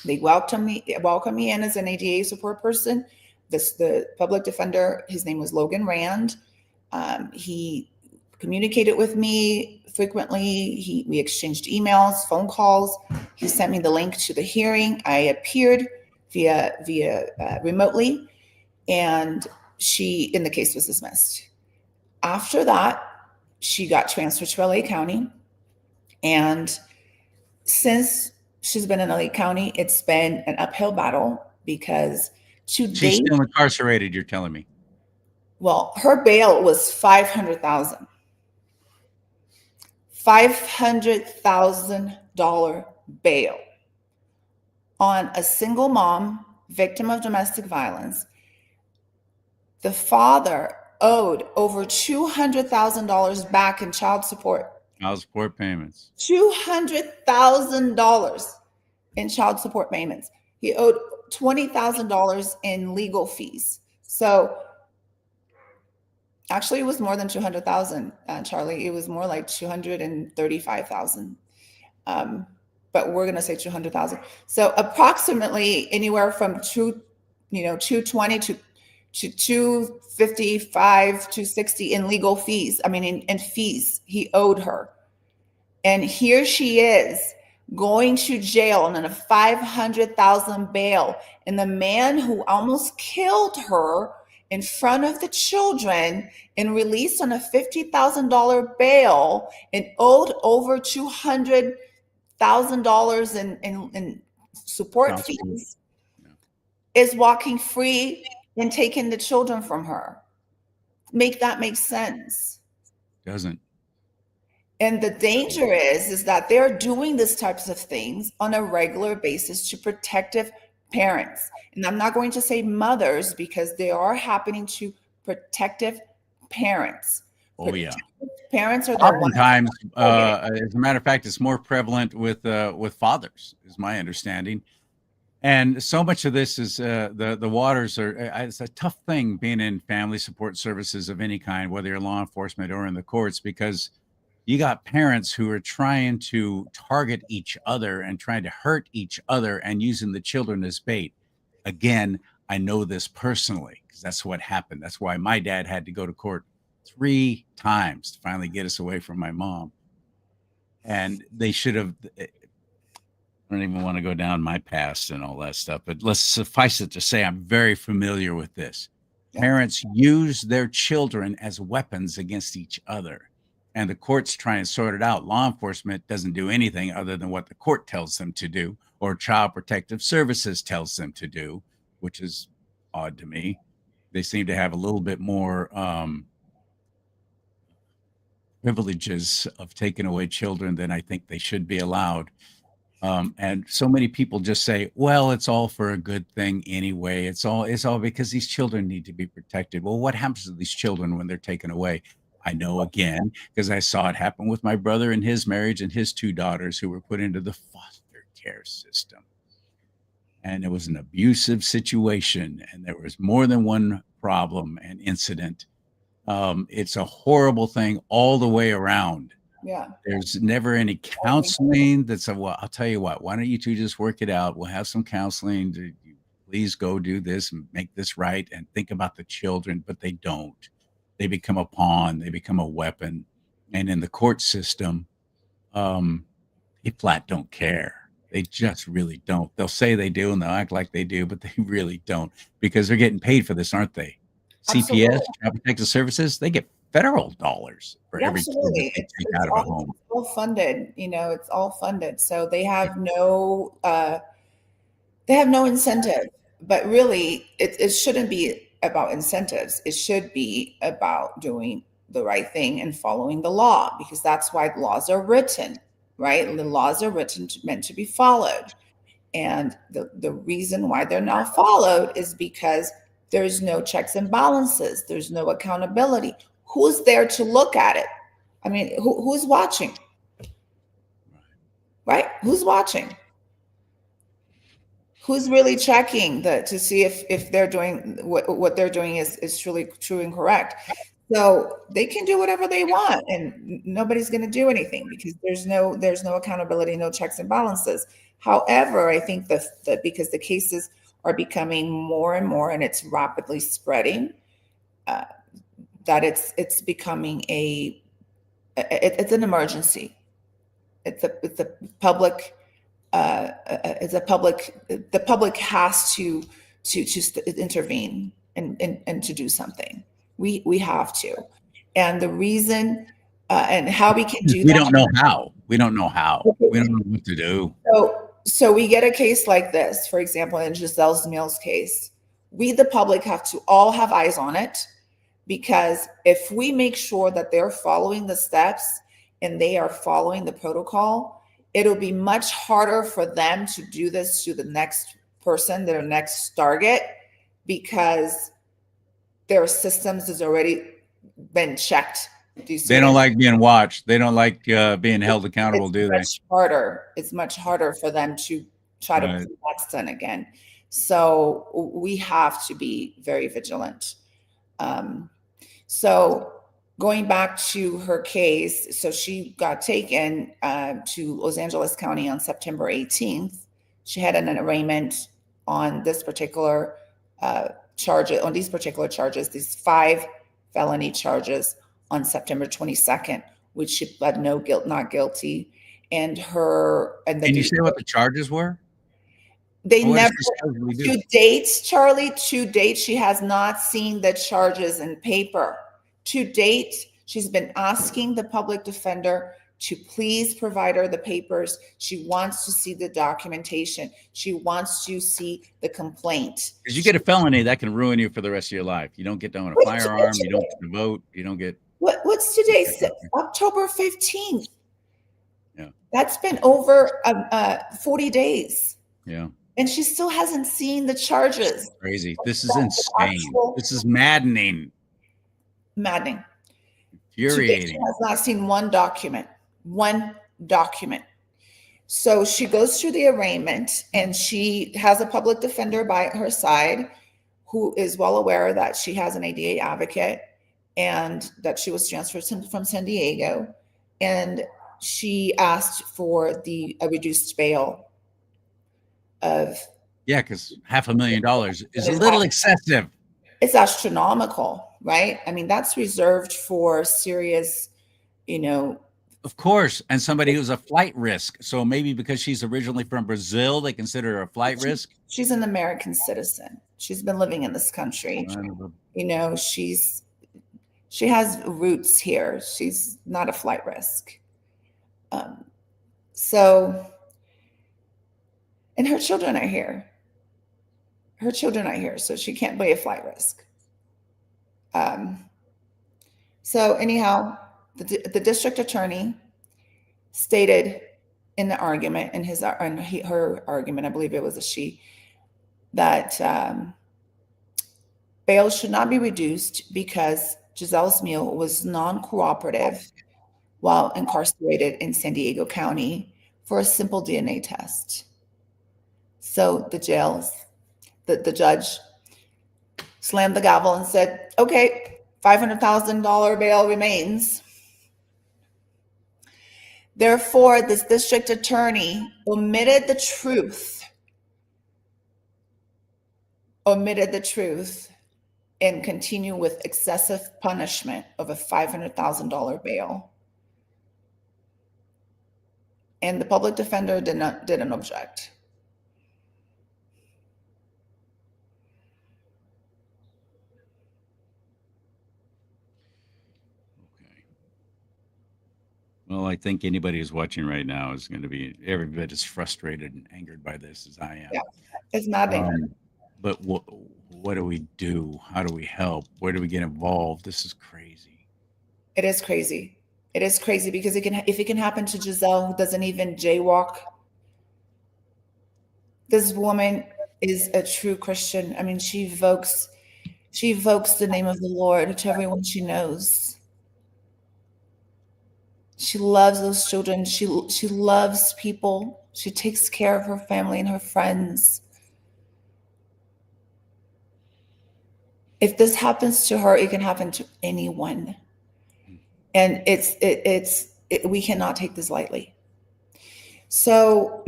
They welcomed me in as an ADA support person. The public defender, his name was Logan Rand. He communicated with me frequently. We exchanged emails, phone calls. He sent me the link to the hearing. I appeared via remotely, and the case was dismissed. After that, she got transferred to LA County, and since she's been in LA County, it's been an uphill battle, because she's still incarcerated, you're telling me? Well, her bail was $500,000. $500,000 bail on a single mom, victim of domestic violence. The father owed over $200,000 back in child support. Child support payments. $200,000 in child support payments. He owed $20,000 in legal fees. So actually, it was more than 200,000, Charlie. It was more like 235,000. but we're going to say 200,000. So approximately anywhere from 220 to 255, 260 in legal fees. I mean, in fees he owed her. And here she is going to jail on a 500,000 bail. And the man who almost killed her in front of the children and released on a $50,000 bail and owed over $200,000 in support fees is walking free and taking the children from her. Make sense? Doesn't. And the danger is that they're doing these types of things on a regular basis to protective parents. And I'm not going to say mothers because they are happening to protective parents. Oh yeah. Parents are the oftentimes, as a matter of fact, it's more prevalent with fathers, is my understanding. And so much of this is the waters are. It's a tough thing being in family support services of any kind, whether you're law enforcement or in the courts, because you got parents who are trying to target each other and trying to hurt each other and using the children as bait. Again, I know this personally because that's what happened. That's why my dad had to go to court 3 times to finally get us away from my mom. And they should have. I don't even want to go down my past and all that stuff, but let's suffice it to say I'm very familiar with this. Yeah. Parents use their children as weapons against each other, and the courts try and sort it out. Law enforcement doesn't do anything other than what the court tells them to do, or Child Protective Services tells them to do, which is odd to me. They seem to have a little bit more privileges of taking away children than I think they should be allowed. And so many people just say, well, it's all for a good thing anyway. It's all because these children need to be protected. Well, what happens to these children when they're taken away? I know, again, because I saw it happen with my brother and his marriage and his 2 daughters who were put into the foster care system. And it was an abusive situation, and there was more than one problem and incident. It's a horrible thing all the way around. Yeah. There's never any counseling. That's well, I'll tell you what, why don't you 2 just work it out? We'll have some counseling. Please go do this and make this right and think about the children, but they don't. They become a pawn, they become a weapon. And in the court system, they flat don't care. They just really don't. They'll say they do and they'll act like they do, but they really don't because they're getting paid for this, aren't they? Absolutely. CPS, Child Protective Services, they get federal dollars for every kid that they take out of a home. It's all funded, it's all funded. So they have no incentive, but really it shouldn't be about incentives. It should be about doing the right thing and following the law, because that's why laws are written, right? The laws are written meant to be followed. And the reason why they're not followed is because there's no checks and balances. There's no accountability. Who's there to look at it? I mean, who's watching? Right? Who's watching? Who's really checking to see if they're doing what they're doing is truly true and correct? So they can do whatever they want, and nobody's going to do anything because there's no accountability, no checks and balances. However, I think that because the cases are becoming more and more, and it's rapidly spreading, that it's becoming it's an emergency. The public has to just intervene and to do something. We have to, and the reason and how we can do we that. don't know how. We don't know how. We don't know what to do. So we get a case like this, for example, in Giselle DeMello's case. We, the public, have to all have eyes on it, because if we make sure that they're following the steps and they are following the protocol, it'll be much harder for them to do this to the next person, their next target, because their systems has already been checked. They don't like being watched. They don't like being held accountable, do they? It's much harder for them to try to put that done again. So we have to be very vigilant. So going back to her case, so she got taken to Los Angeles County on September 18th. She had an arraignment on this particular these particular charges, these 5 felony charges on September 22nd, which she pled no guilt, not guilty. And Can you say what the charges were? They What does never, this supposedly do? to date, Charlie, to date, she has not seen the charges in paper. To date, she's been asking the public defender to please provide her the papers. She wants to see the documentation. She wants to see the complaint. Because you get a felony, that can ruin you for the rest of your life. You don't get to own a firearm. You don't get to vote. You don't get. What's today? October 15th. Yeah. That's been over 40 days. Yeah. And she still hasn't seen the charges. Crazy. This is insane. This is maddening. Maddening. Infuriating. She has not seen one document. One document. So she goes through the arraignment and she has a public defender by her side who is well aware that she has an ADA advocate and that she was transferred from San Diego. And she asked for a reduced bail of, because $500,000 is a little excessive. It's astronomical, right? I mean, that's reserved for serious, Of course, and somebody who's a flight risk. So maybe because she's originally from Brazil, they consider her a flight risk. She's an American citizen. She's been living in this country. She has roots here. She's not a flight risk. And her children are here. So she can't be a flight risk. So anyhow, the district attorney stated in the argument, her argument, I believe it was a she, that bail should not be reduced because Giselle Smil was non-cooperative while incarcerated in San Diego County for a simple DNA test. So the judge slammed the gavel and said, okay, $500,000 bail remains. Therefore, this district attorney omitted the truth and continue with excessive punishment of a $500,000 bail. And the public defender didn't object. Okay. Well, I think anybody who's watching right now is going to be every bit as frustrated and angered by this as I am. Yeah, it's maddening. But what do we do? How do we help? Where do we get involved? This is crazy. It is crazy. It is crazy because if it can happen to Giselle, who doesn't even jaywalk. This woman is a true Christian. I mean, she evokes the name of the Lord to everyone she knows. She loves those children. She loves people. She takes care of her family and her friends. If this happens to her, it can happen to anyone. And we cannot take this lightly. So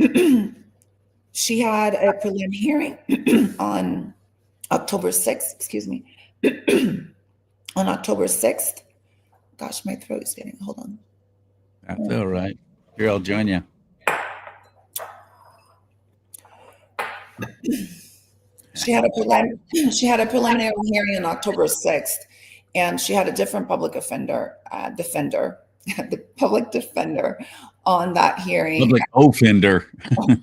she had a prelim hearing on October 6th, excuse me, on October 6th. Gosh, my throat is getting, hold on. That's all right. Here, I'll join you. She had a preliminary hearing on October 6th, and she had a different public defender the public defender on that hearing. Public offender.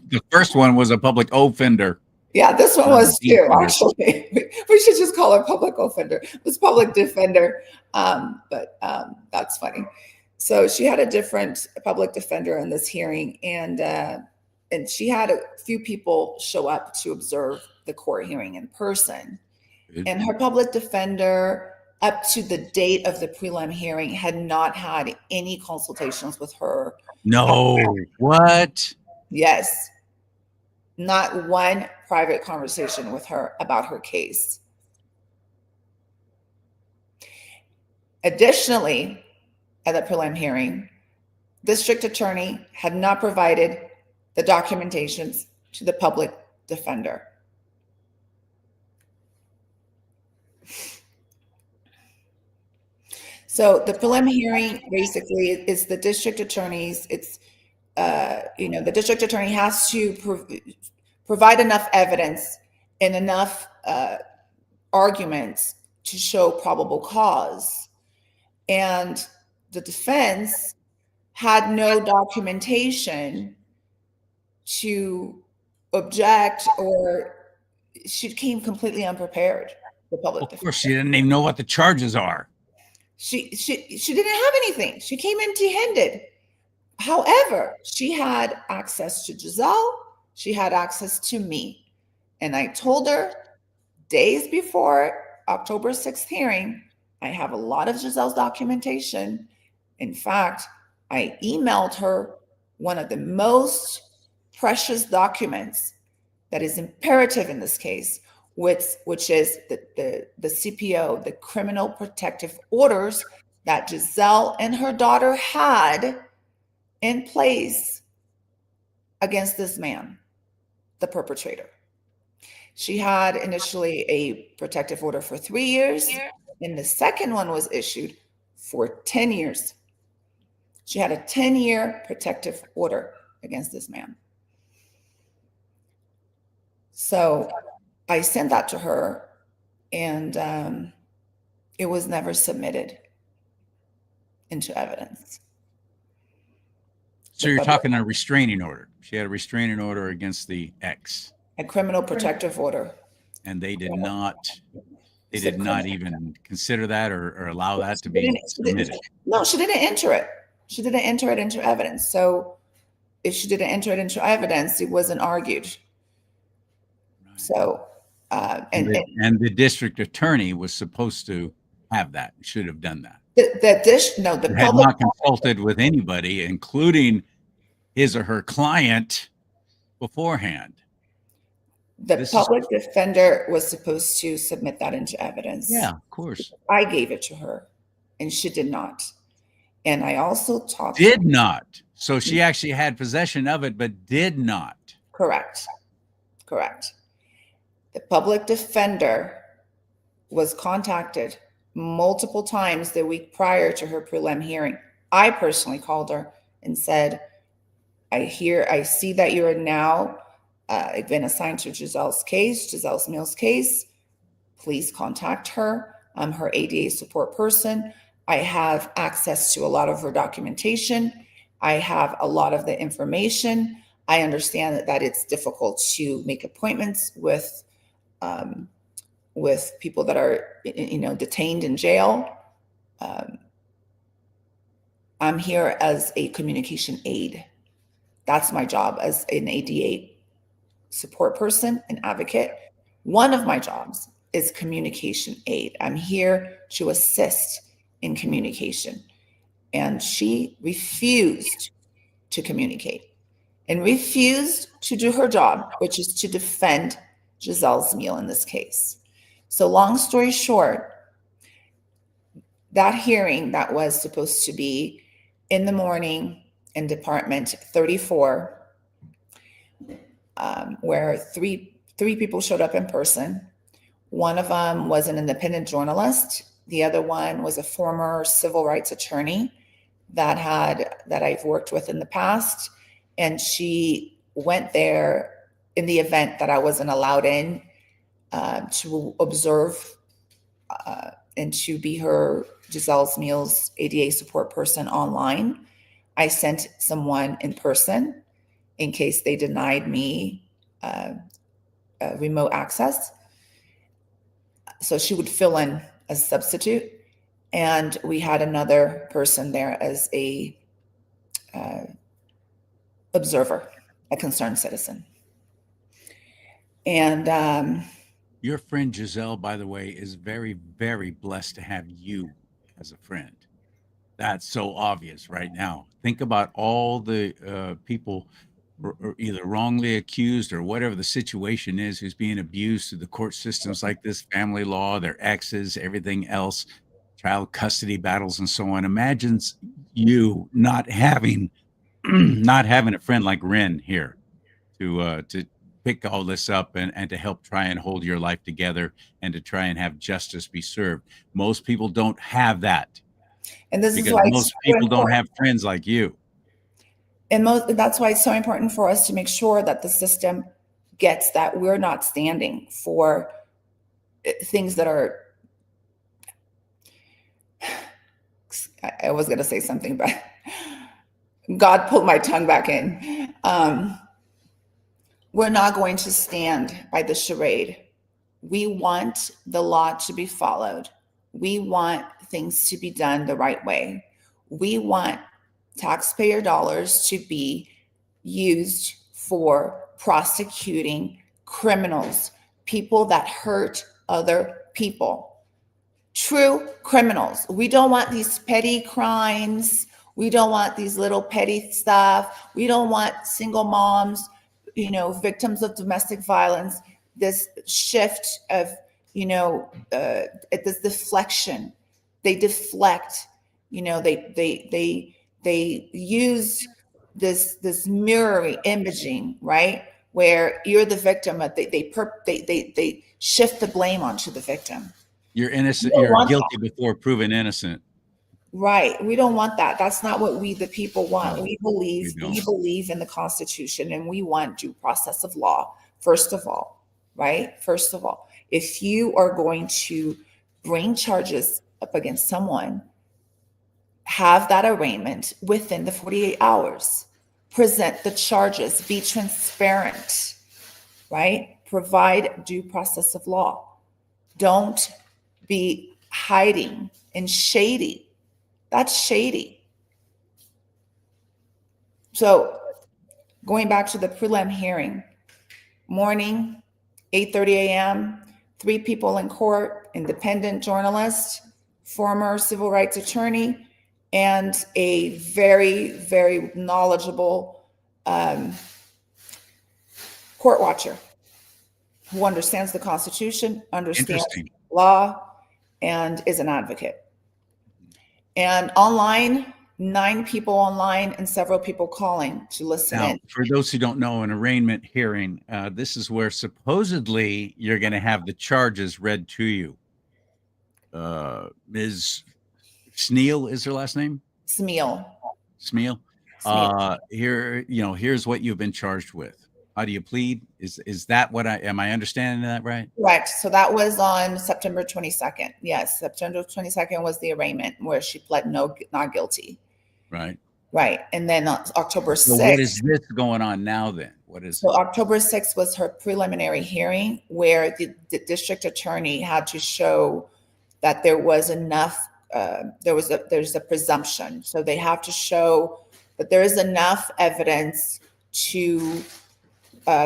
The first one was a public offender. Yeah, this one was too, actually. We should just call her public offender. It was public defender, but that's funny. So she had a different public defender in this hearing, and she had a few people show up to observe the court hearing in person. And her public defender, up to the date of the prelim hearing, had not had any consultations with her. No, what? Yes. Not one private conversation with her about her case. Additionally, at the prelim hearing, district attorney had not provided the documentations to the public defender. So the prelim hearing basically is the district attorney's, it's, the district attorney has to provide enough evidence and enough arguments to show probable cause. And the defense had no documentation to object, or she came completely unprepared. The public defense. Of course, she didn't even know what the charges are. She didn't have anything. She came empty-handed. However, she had access to Giselle. She had access to me. And I told her days before October 6th hearing, I have a lot of Giselle's documentation. In fact, I emailed her one of the most precious documents that is imperative in this case, which is the CPO, the criminal protective orders that Giselle and her daughter had in place against this man, the perpetrator. She had initially a protective order for 3 years, and the second one was issued for 10 years. She had a 10-year protective order against this man. So I sent that to her, and it was never submitted into evidence. So you're talking a restraining order. She had a restraining order against the ex. A criminal protective order. And they did not even consider that or allow that to be submitted. No, she didn't enter it. She didn't enter it into evidence. So if she didn't enter it into evidence, it wasn't argued. Right. So and the district attorney was supposed to have that, should have done that. The had not consulted with anybody, including his or her client, beforehand. The public defender was supposed to submit that into evidence. Yeah, of course. I gave it to her, and she did not. And I also talked. Did not. So she actually had possession of it, but did not. Correct. The public defender was contacted multiple times the week prior to her prelim hearing. I personally called her and said, I see that you are now been assigned to Giselle Mills' case. Please contact her. I'm her ADA support person. I have access to a lot of her documentation. I have a lot of the information. I understand that it's difficult to make appointments with people that are, detained in jail. I'm here as a communication aid. That's my job as an ADA support person, an advocate. One of my jobs is communication aid. I'm here to assist in communication. And she refused to communicate and refused to do her job, which is to defend Giselle Zmiel in this case. So long story short, that hearing that was supposed to be in the morning in Department 34, where three people showed up in person. One of them was an independent journalist. The other one was a former civil rights attorney that I've worked with in the past. And she went there in the event that I wasn't allowed in to observe and to be her Giselle Zmiel's ADA support person online. I sent someone in person in case they denied me remote access. So she would fill in as a substitute. And we had another person there as a observer, a concerned citizen. And your friend Giselle, by the way, is very, very blessed to have you as a friend. That's so obvious right now. Think about all the people either wrongly accused or whatever the situation is, who's being abused through the court systems like this, family law, their exes, everything else. child custody battles and so on. Imagine you not having not having a friend like Ren here to pick all this up and to help try and hold your life together and to try and have justice be served. Most people don't have that And this is because why it's most so people don't important. have friends like you. And that's why it's so important for us to make sure that the system gets that we're not standing for things that are, I was going to say something, but God pulled my tongue back in. We're not going to stand by the charade. We want the law to be followed. We want things to be done the right way. We want taxpayer dollars to be used for prosecuting criminals, people that hurt other people, true criminals. We don't want these petty crimes. We don't want these little petty stuff. We don't want single moms, victims of domestic violence. This shift of, this deflection. They deflect. They use this mirroring imaging, right? Where you're the victim, but they shift the blame onto the victim. You're innocent. You're guilty before proven innocent. Right. We don't want that. That's not what we, the people, want. No, we believe in the Constitution, and we want due process of law, first of all, right? First of all, if you are going to bring charges up against someone, have that arraignment within the 48 hours. Present the charges. Be transparent, right? Provide due process of law. Don't be hiding and shady. That's shady. So going back to the prelim hearing, morning, 8:30 a.m., 3 people in court, independent journalist, former civil rights attorney, and a very, very knowledgeable court watcher who understands the Constitution, understands law, and is an advocate. And online, 9 people online and several people calling to listen in. For those who don't know, an arraignment hearing, this is where supposedly you're going to have the charges read to you. Ms. Sneal is her last name? Smeal. Here's what you've been charged with. How do you plead? Is that what am I understanding that right? Correct. So that was on September 22nd. Yes, September 22nd was the arraignment where she pled not guilty. Right. Right. And then October 6th. So what is this going on now then? What is So October 6th was her preliminary hearing where the district attorney had to show that there was enough, there's a presumption. So they have to show that there is enough evidence to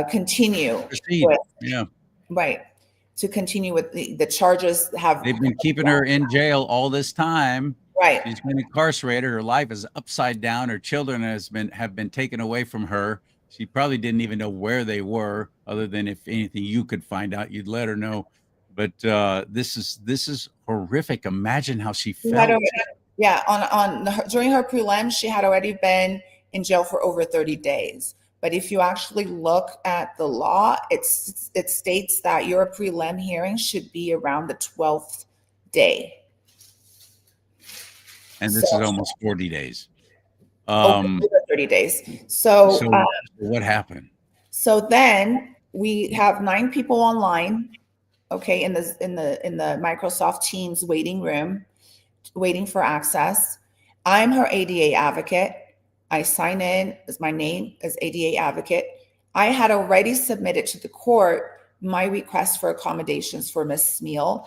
continue. Proceed. Right. To continue with the charges. They've been keeping her in jail all this time. Right. She's been incarcerated. Her life is upside down. Her children have been taken away from her. She probably didn't even know where they were, other than if anything you could find out, you'd let her know. But this is horrific. Imagine how she felt. During her prelim, she had already been in jail for over 30 days. But if you actually look at the law, it states that your prelim hearing should be around the 12th day. And this is almost 40 days. 30 days. So what happened? So then we have 9 people online, okay, in the Microsoft Teams waiting room, waiting for access. I'm her ADA advocate. I sign in as my name as ADA advocate. I had already submitted to the court my request for accommodations for Ms. Smeal.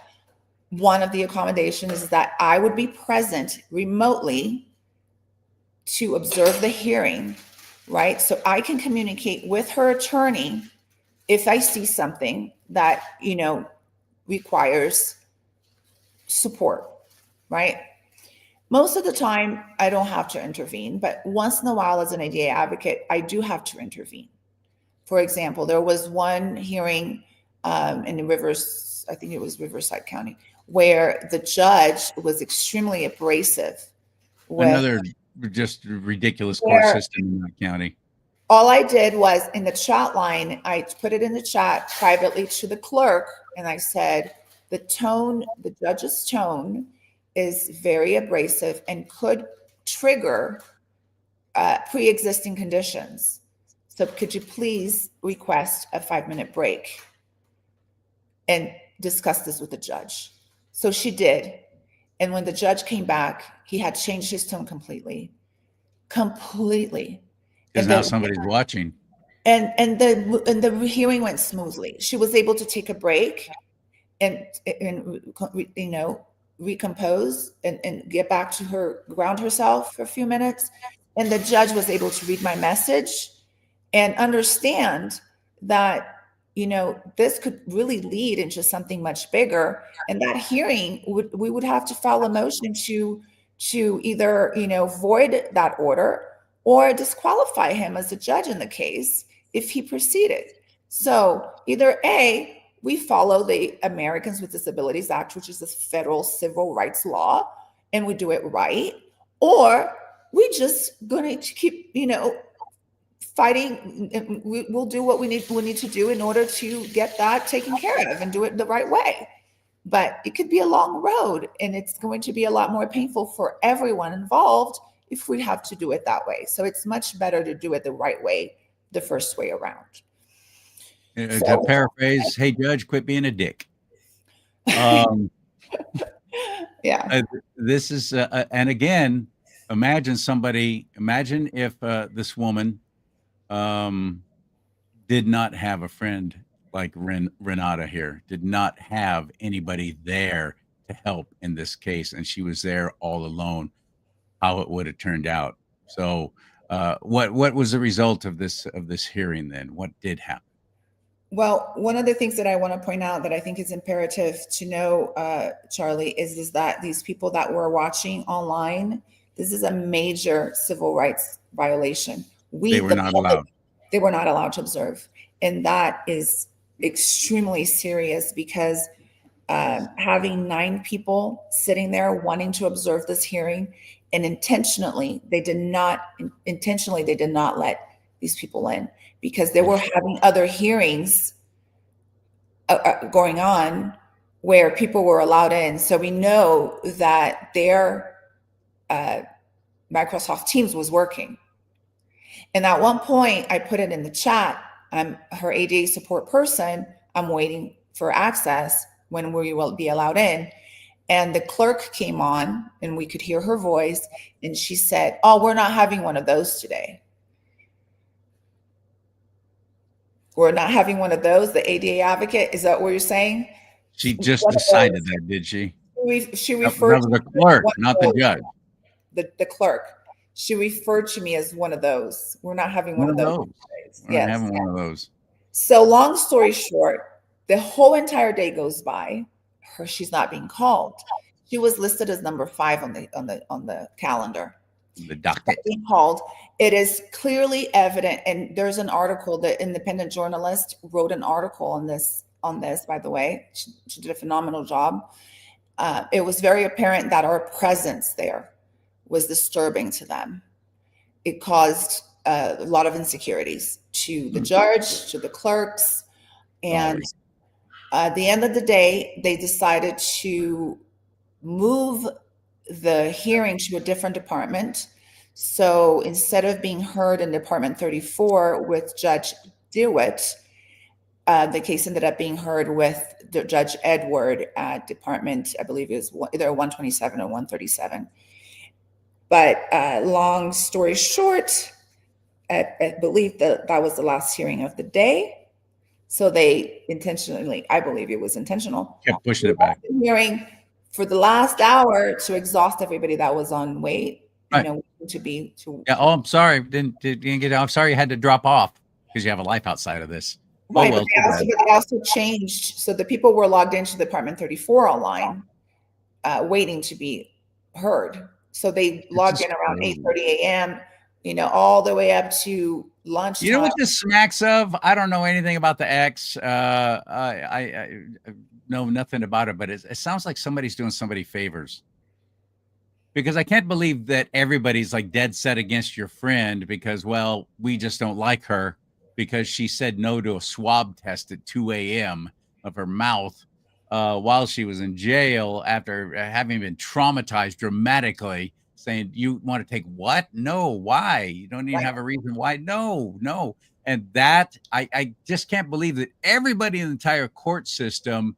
One of the accommodations is that I would be present remotely to observe the hearing, right? So I can communicate with her attorney if I see something that, requires support, right? Most of the time, I don't have to intervene, but once in a while as an ADA advocate, I do have to intervene. For example, there was one hearing in Rivers, I think it was Riverside County, where the judge was extremely abrasive with Another just ridiculous court where system in that county. all I did was in the chat line, I put it in the chat privately to the clerk, and I said, the tone, the judge's tone is very abrasive and could trigger pre-existing conditions. So could you please request a 5-minute break and discuss this with the judge? So she did. And when the judge came back, he had changed his tone completely. Because now somebody's watching. And the hearing went smoothly. She was able to take a break and you know, recompose and get back to her, ground herself for a few minutes. And the judge was able to read my message and understand that, you know, this could really lead into something much bigger. And that hearing we would have to file a motion to either, you know, void that order or disqualify him as a judge in the case if he proceeded. So either A, we follow the Americans with Disabilities Act, which is the federal civil rights law, and we do it right, or we just going to keep, you know, fighting. And we'll do what we need to do in order to get that taken care of and do it the right way. But it could be a long road, and it's going to be a lot more painful for everyone involved if we have to do it that way. So it's much better to do it the right way, the first way around. To paraphrase, hey, judge, quit being a dick. Yeah. This is, and again, imagine if this woman did not have a friend like Renata here, did not have anybody there to help in this case, and she was there all alone, how it would have turned out. So what was the result of this hearing then? What did happen? Well, one of the things that I want to point out that I think is imperative to know, Charlie, is that these people that were watching online, this is a major civil rights violation. They were not allowed. They were not allowed to observe. And that is extremely serious because having 9 people sitting there wanting to observe this hearing, and intentionally they did not let these people in because they were having other hearings going on where people were allowed in. So we know that their Microsoft Teams was working. And at one point, I put it in the chat. I'm her ADA support person. I'm waiting for access when we will be allowed in. And the clerk came on and we could hear her voice. And she said, "Oh, we're not having one of those today. We're not having one of those." The ADA advocate, is that what you're saying? She just decided that, did she? She referred to the clerk, not the judge. The clerk. She referred to me as one of those. We're not having one of those. We're not having one of those. So long story short, the whole entire day goes by. She's not being called. She was listed as number 5 on the calendar. The docket. Being called. It is clearly evident, and there's an article. The independent journalist wrote an article on this. By the way, she did a phenomenal job. It was very apparent that our presence there was disturbing to them. It caused a lot of insecurities to the judge, to the clerks, and at the end of the day, they decided to move the hearing to a different department. So instead of being heard in Department 34 with Judge DeWitt, the case ended up being heard with Judge Edward at Department, I believe it was either 127 or 137. But long story short, I believe that was the last hearing of the day. So they intentionally, I believe it was intentional, kept pushing it back. Hearing for the last hour to exhaust everybody that was on wait. Right. You know, yeah. Oh, I'm sorry. Didn't get. I'm sorry you had to drop off because you have a life outside of this. Right, but they also changed. So the people were logged into Department 34 online, waiting to be heard. So they logged in around 8:30 a.m. all the way up to You know lunchtime. what this smacks of? I don't know anything about the ex. I know nothing about it, but it sounds like somebody's doing somebody favors. Because I can't believe that everybody's like dead set against your friend because, well, we just don't like her because she said no to a swab test at 2 a.m. of her mouth while she was in jail after having been traumatized dramatically, saying, "You want to take what? No, why? You don't even Right. have a reason why. No, no." And that I just can't believe that everybody in the entire court system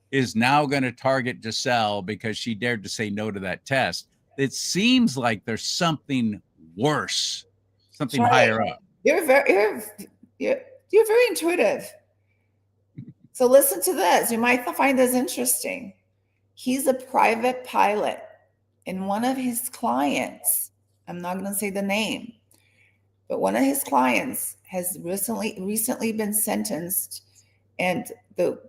is now going to target Giselle because she dared to say no to that test. It seems like there's something worse, something Charlie, higher up. you're very intuitive. So listen to this. You might find this interesting. He's a private pilot, and one of his clients, I'm not going to say the name, but one of his clients has recently been sentenced, and the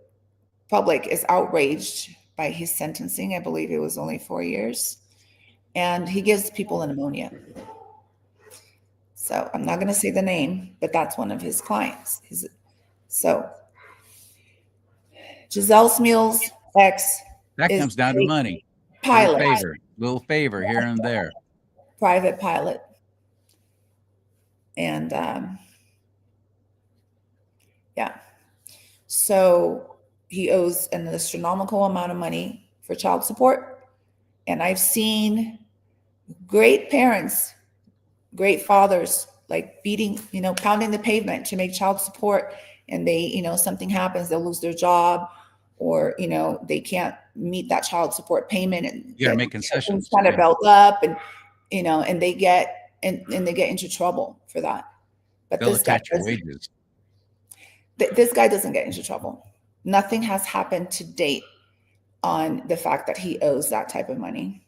public is outraged by his sentencing. I believe it was only 4 years, and he gives people pneumonia. So I'm not going to say the name, but that's one of his clients. So Giselle Smeal's ex That is comes down to a money, pilot, little favor here and there. private pilot. And yeah, so he owes an astronomical amount of money for child support. And I've seen great parents, great fathers, like beating, pounding the pavement to make child support. And they, something happens, they'll lose their job, or, they can't meet that child support payment, and You got to make concessions. kind of build up, and, and they get, and they get into trouble for that. But They'll attach your wages. This guy doesn't get into trouble. Nothing has happened to date on the fact that he owes that type of money.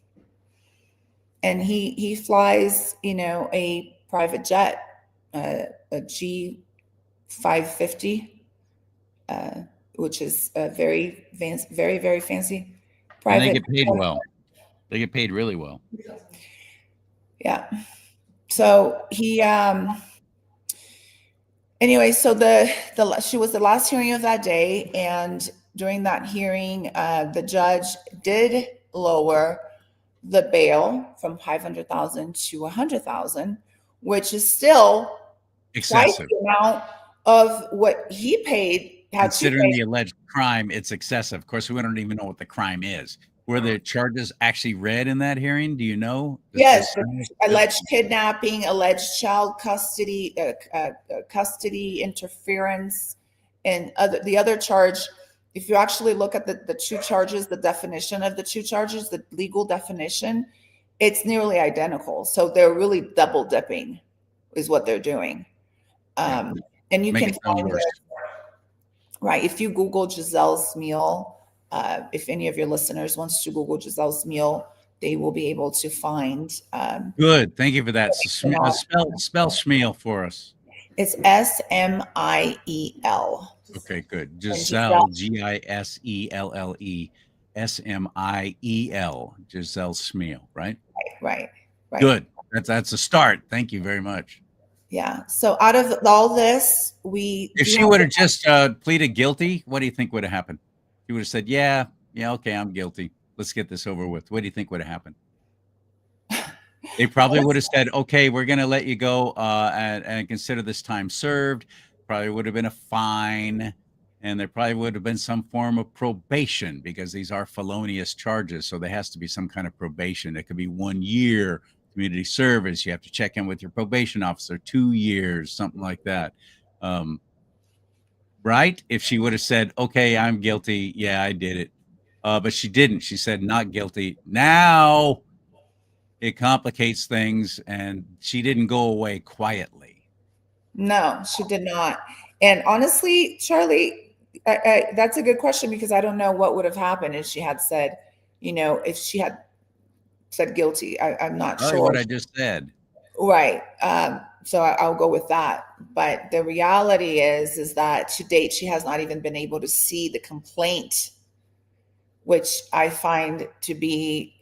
And he flies, a private jet, a G550, which is a very, very fancy private. And they get paid well. They get paid really well. Yeah. So he, anyway, so she was the last hearing of that day, and during that hearing, the judge did lower the bail from 500,000 to 100,000, which is still excessive. Twice the amount of what he paid. Considering the alleged crime, it's excessive. Of course, we don't even know what the crime is. Were the charges actually read in that hearing? Do you know? Yes, alleged kidnapping, alleged child custody, custody interference, and the other charge. If you actually look at the two charges, the definition of the two charges, the legal definition, it's nearly identical. So they're really double dipping, is what they're doing. And you can find it, right? If you Google Giselle Smeal, if any of your listeners wants to Google Giselle Smeal, they will be able to find. Good, thank you for that. So spell Smeal for us. It's S-M-I-E-L. Okay, good. Giselle, Giselle, Smiel, Giselle Smeal, right? Right. Good. That's a start. Thank you very much. Yeah. So out of all this, if she would have just pleaded guilty, what do you think would have happened? She would have said, yeah, okay, I'm guilty. Let's get this over with. What do you think would have happened? They probably would have said, okay, we're going to let you go and consider this time served. Probably would have been a fine. And there probably would have been some form of probation because these are felonious charges. So there has to be some kind of probation. It could be 1 year community service. You have to check in with your probation officer, 2 years, something like that. Right? If she would have said, okay, I'm guilty. Yeah, I did it. But she didn't. She said, not guilty. Now it complicates things, and she didn't go away quietly. No, she did not. And honestly, Charlie, that's a good question, because I don't know what would have happened if she had said, if she had said guilty. I'm not sure. What I just said. Right. So I'll go with that. But the reality is that to date, she has not even been able to see the complaint, which I find to be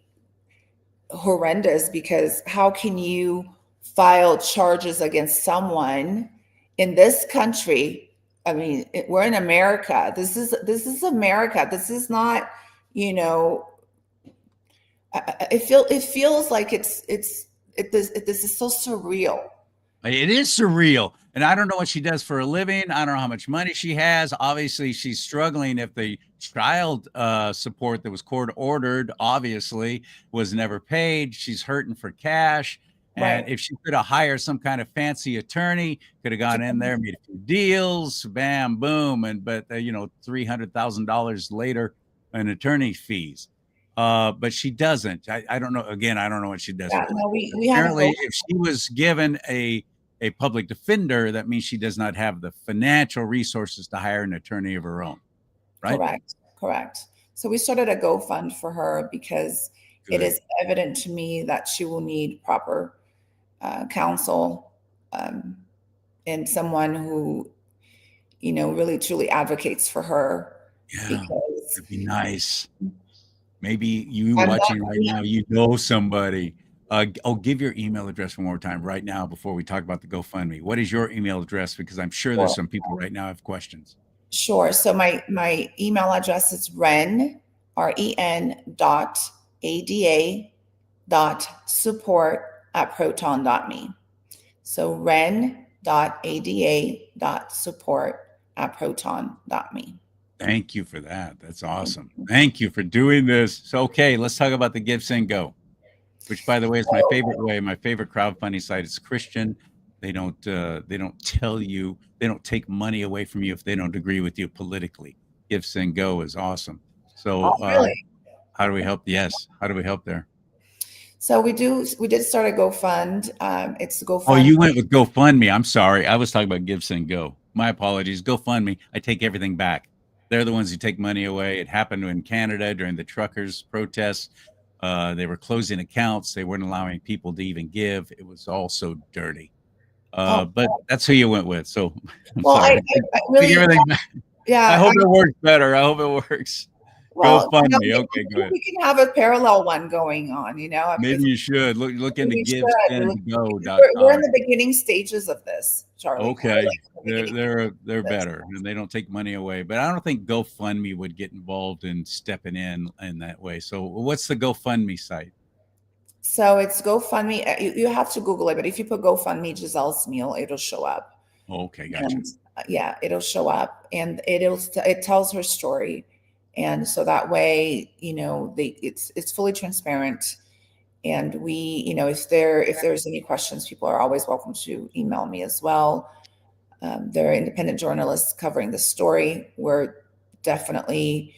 horrendous, because how can you file charges against someone in this country. I mean, we're in America. This is America. This is not, you know, it feels like this is so surreal. It is surreal. And I don't know what she does for a living. I don't know how much money she has. Obviously, she's struggling if the child support that was court ordered, obviously, was never paid. She's hurting for cash. And Right. if she could have hired some kind of fancy attorney, could have gone in there, made a few deals, bam, boom, and but $300,000 later in attorney fees. But she doesn't. I don't know. Again, I don't know what she does Yeah, for a no, living. we have a Apparently, goal. if she was given a public defender, that means she does not have the financial resources to hire an attorney of her own, right? Correct. So we started a GoFund for her because it Good. is evident to me that she will need proper counsel, and someone who, really truly advocates for her, Yeah, because that'd be nice. Maybe you I'm not, watching right now, you know somebody. Give your email address one more time right now before we talk about the GoFundMe. What is your email address? Because I'm sure there's some people right now have questions. sure. So my email address is ren.ada.support@proton.me. So ren.ada.support@proton.me. Thank you for that. That's awesome. Thank you for doing this. So, okay, let's talk about the Give, Send, Go, which, by the way, is my favorite way. My favorite crowdfunding site is Christian. They don't tell you, they don't take money away from you if they don't agree with you politically. Give, Send, Go is awesome. So, Oh, really? how do we help? Yes. How do we help there? So we did start a GoFund. It's Oh, GoFund. you went with GoFundMe. I'm sorry. I was talking about Give, Send, Go. My apologies. GoFundMe. I take everything back. They're the ones who take money away. It happened in Canada during the truckers' protests. They were closing accounts. They weren't allowing people to even give. It was all so dirty. Oh, But that's who you went with. So I'm well, sorry. I Take really, everything back. I yeah. hope it works better. I hope it works. Well, GoFundMe. Okay, go ahead. we can have a parallel one going on. If Maybe you should look into we should, we're in givesendgo.com. the beginning stages of this, Charlie. We're Okay, like in the beginning they're of this. better, and they don't take money away. But I don't think GoFundMe would get involved in stepping in that way. So, what's the GoFundMe site? So it's GoFundMe. You have to Google it, but if you put GoFundMe Giselle's Meal, it'll show up. Okay, gotcha. And yeah, it'll show up, and it tells her story, and so that way, it's fully transparent. And we, if there's any questions, people are always welcome to email me as well. There are independent journalists covering the story. We're definitely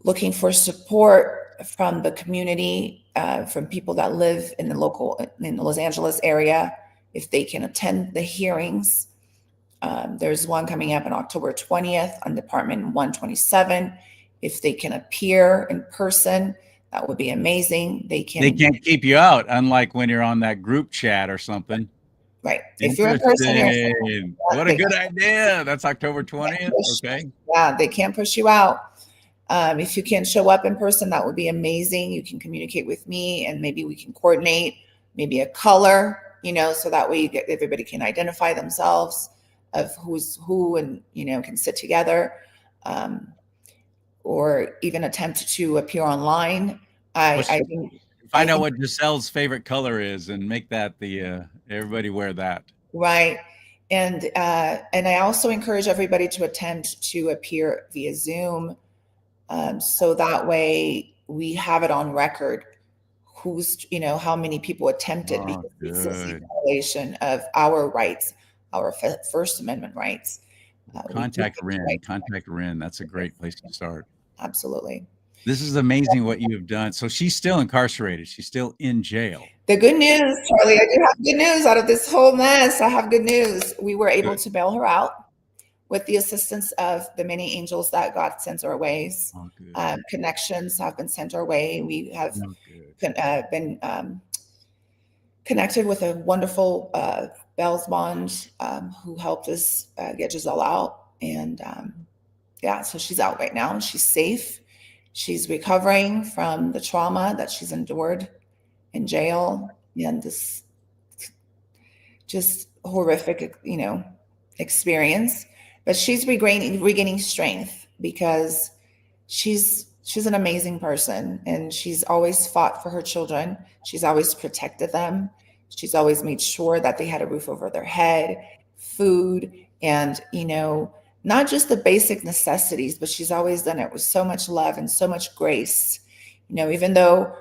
looking for support from the community, from people that live in the Los Angeles area, if they can attend the hearings. There's one coming up on October 20th on Department 127. If they can appear in person, that would be amazing. They can't keep you out, unlike when you're on that group chat or something. Right. If you're in person, interesting. What a good idea. That's October 20th. Okay. Yeah, they can't push you out. If you can show up in person, that would be amazing. You can communicate with me, and maybe we can coordinate maybe a color, so that way everybody can identify themselves of who's who, and can sit together, or even attempt to appear online. Find out what Giselle's favorite color is and make that the everybody wear that. Right. And I also encourage everybody to attempt to appear via Zoom, so that way we have it on record who's, how many people attempted, because this is a violation of our rights, our First Amendment rights. Contact Ren. That's a great place to start. Absolutely. This is amazing what you have done. So she's still incarcerated. She's still in jail. The good news, Charlie, I do have good news out of this whole mess. I have good news. We were able to bail her out with the assistance of the many angels that God sends our ways. Connections have been sent our way. We have been connected with a wonderful bail bond who helped us get Giselle out. And so she's out right now, and she's safe. She's recovering from the trauma that she's endured in jail, and this just horrific, experience. But she's regaining strength because she's an amazing person, and she's always fought for her children. She's always protected them. She's always made sure that they had a roof over their head, food, and not just the basic necessities, but she's always done it with so much love and so much grace. Even though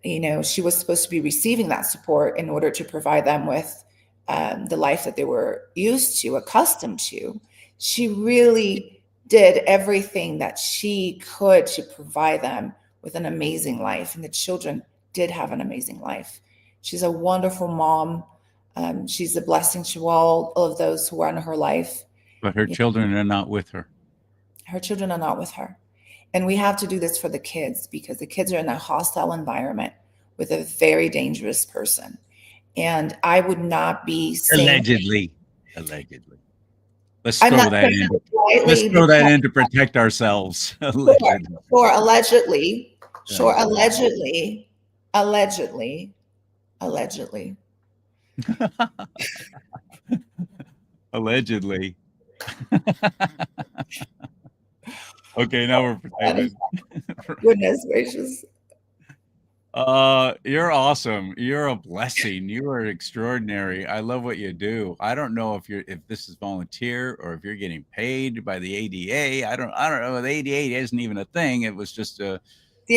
she was supposed to be receiving that support in order to provide them with the life that they were used to, accustomed to. She really did everything that she could to provide them with an amazing life. And the children did have an amazing life. She's a wonderful mom. She's a blessing to all of those who are in her life. But her children are not with her. Her children are not with her. And we have to do this for the kids, because the kids are in a hostile environment with a very dangerous person. And I would not be saying Allegedly. Let's I'm throw not that saying in. it lightly Let's throw that because in to protect ourselves. sure, allegedly, sure, Allegedly. allegedly. Allegedly. Okay, now we're protected. Goodness gracious. You're awesome. You're a blessing. You are extraordinary. I love what you do. I don't know if this is volunteer or if you're getting paid by the ADA. I don't know. The ADA isn't even a thing. It was just The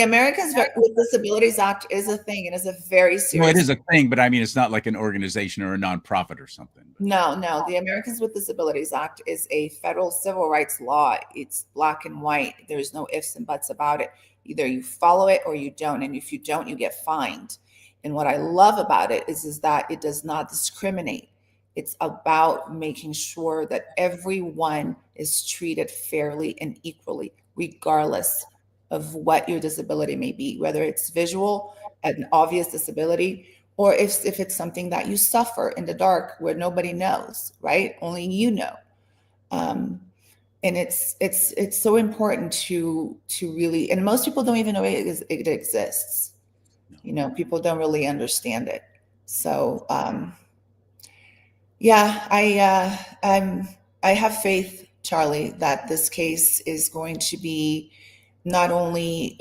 Americans with Disabilities Act is a thing, and is a very no, it serious. is a thing, but I mean, it's not like an organization or a nonprofit or something. No. The Americans with Disabilities Act is a federal civil rights law. It's black and white. There's no ifs and buts about it. Either you follow it or you don't. And if you don't, you get fined. And what I love about it is that it does not discriminate. It's about making sure that everyone is treated fairly and equally, regardless of what your disability may be, whether it's visual, an obvious disability, or if it's something that you suffer in the dark where nobody knows, right? Only you know. And it's so important to really, and most people don't even know it exists. People don't really understand it. So yeah, I have faith, Charlie, that this case is going to be not only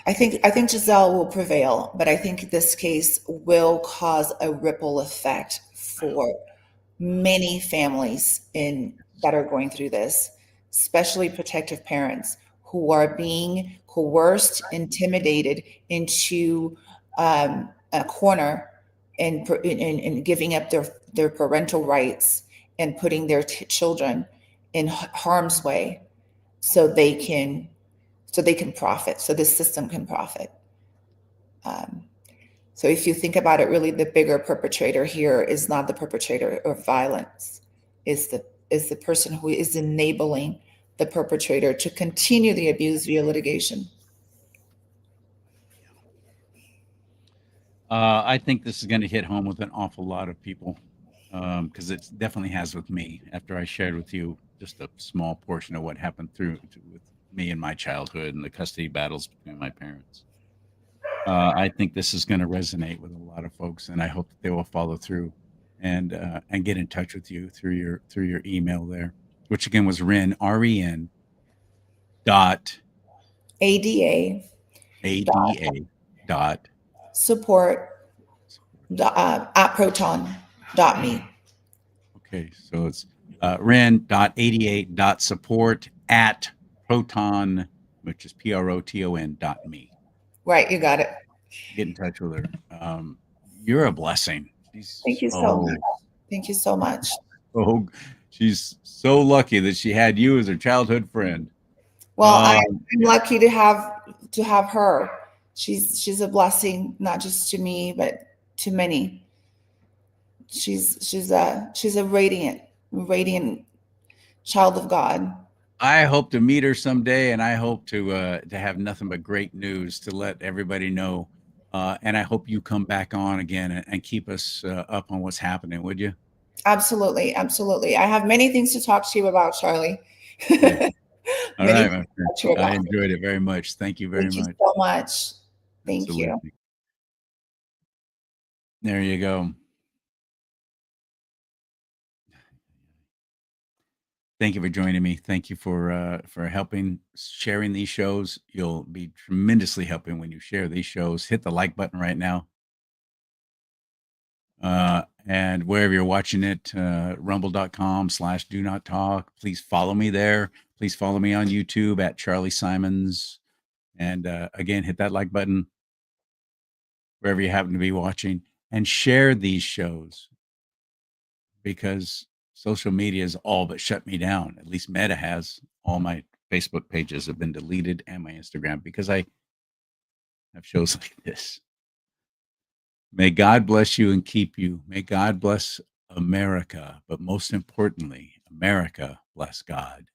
I think Giselle will prevail, but I think this case will cause a ripple effect for many families that are going through this, especially protective parents who are being coerced, intimidated into a corner, and giving up their parental rights and putting their children in harm's way so they can profit, so this system can profit. So if you think about it, really the bigger perpetrator here is not the perpetrator of violence, is the person who is enabling the perpetrator to continue the abuse via litigation. I think this is going to hit home with an awful lot of people, because it definitely has with me. After I shared with you just a small portion of what happened with me in my childhood and the custody battles between my parents, I think this is going to resonate with a lot of folks, and I hope that they will follow through and get in touch with you through your email there, which again was REN dot ADA support at proton.me. Okay, so it's ren.88.support at proton, which is PROTON.me. Right, you got it. Get in touch with her. You're a blessing. Thank you so much. Thank you so much. Oh, she's so lucky that she had you as her childhood friend. Well, I'm lucky to have her. She's a blessing, not just to me, but to many. She's a radiant child of God. I hope to meet her someday, and I hope to have nothing but great news to let everybody know. And I hope you come back on again and keep us up on what's happening, would you? Absolutely. I have many things to talk to you about, Charlie. Yeah. All right, my friend. I enjoyed it very much. Thank you very much. Thank you so much. Thank you. There you go. Thank you for joining me. Thank you for helping sharing these shows. You'll be tremendously helping when you share these shows. Hit the like button right now. And wherever you're watching it, rumble.com/do not talk. Please follow me there. Please follow me on YouTube at Charlie Simons. And again, hit that like button wherever you happen to be watching and share these shows because social media has all but shut me down. At least Meta has. All my Facebook pages have been deleted and my Instagram because I have shows like this. May God bless you and keep you. May God bless America. But most importantly, America bless God.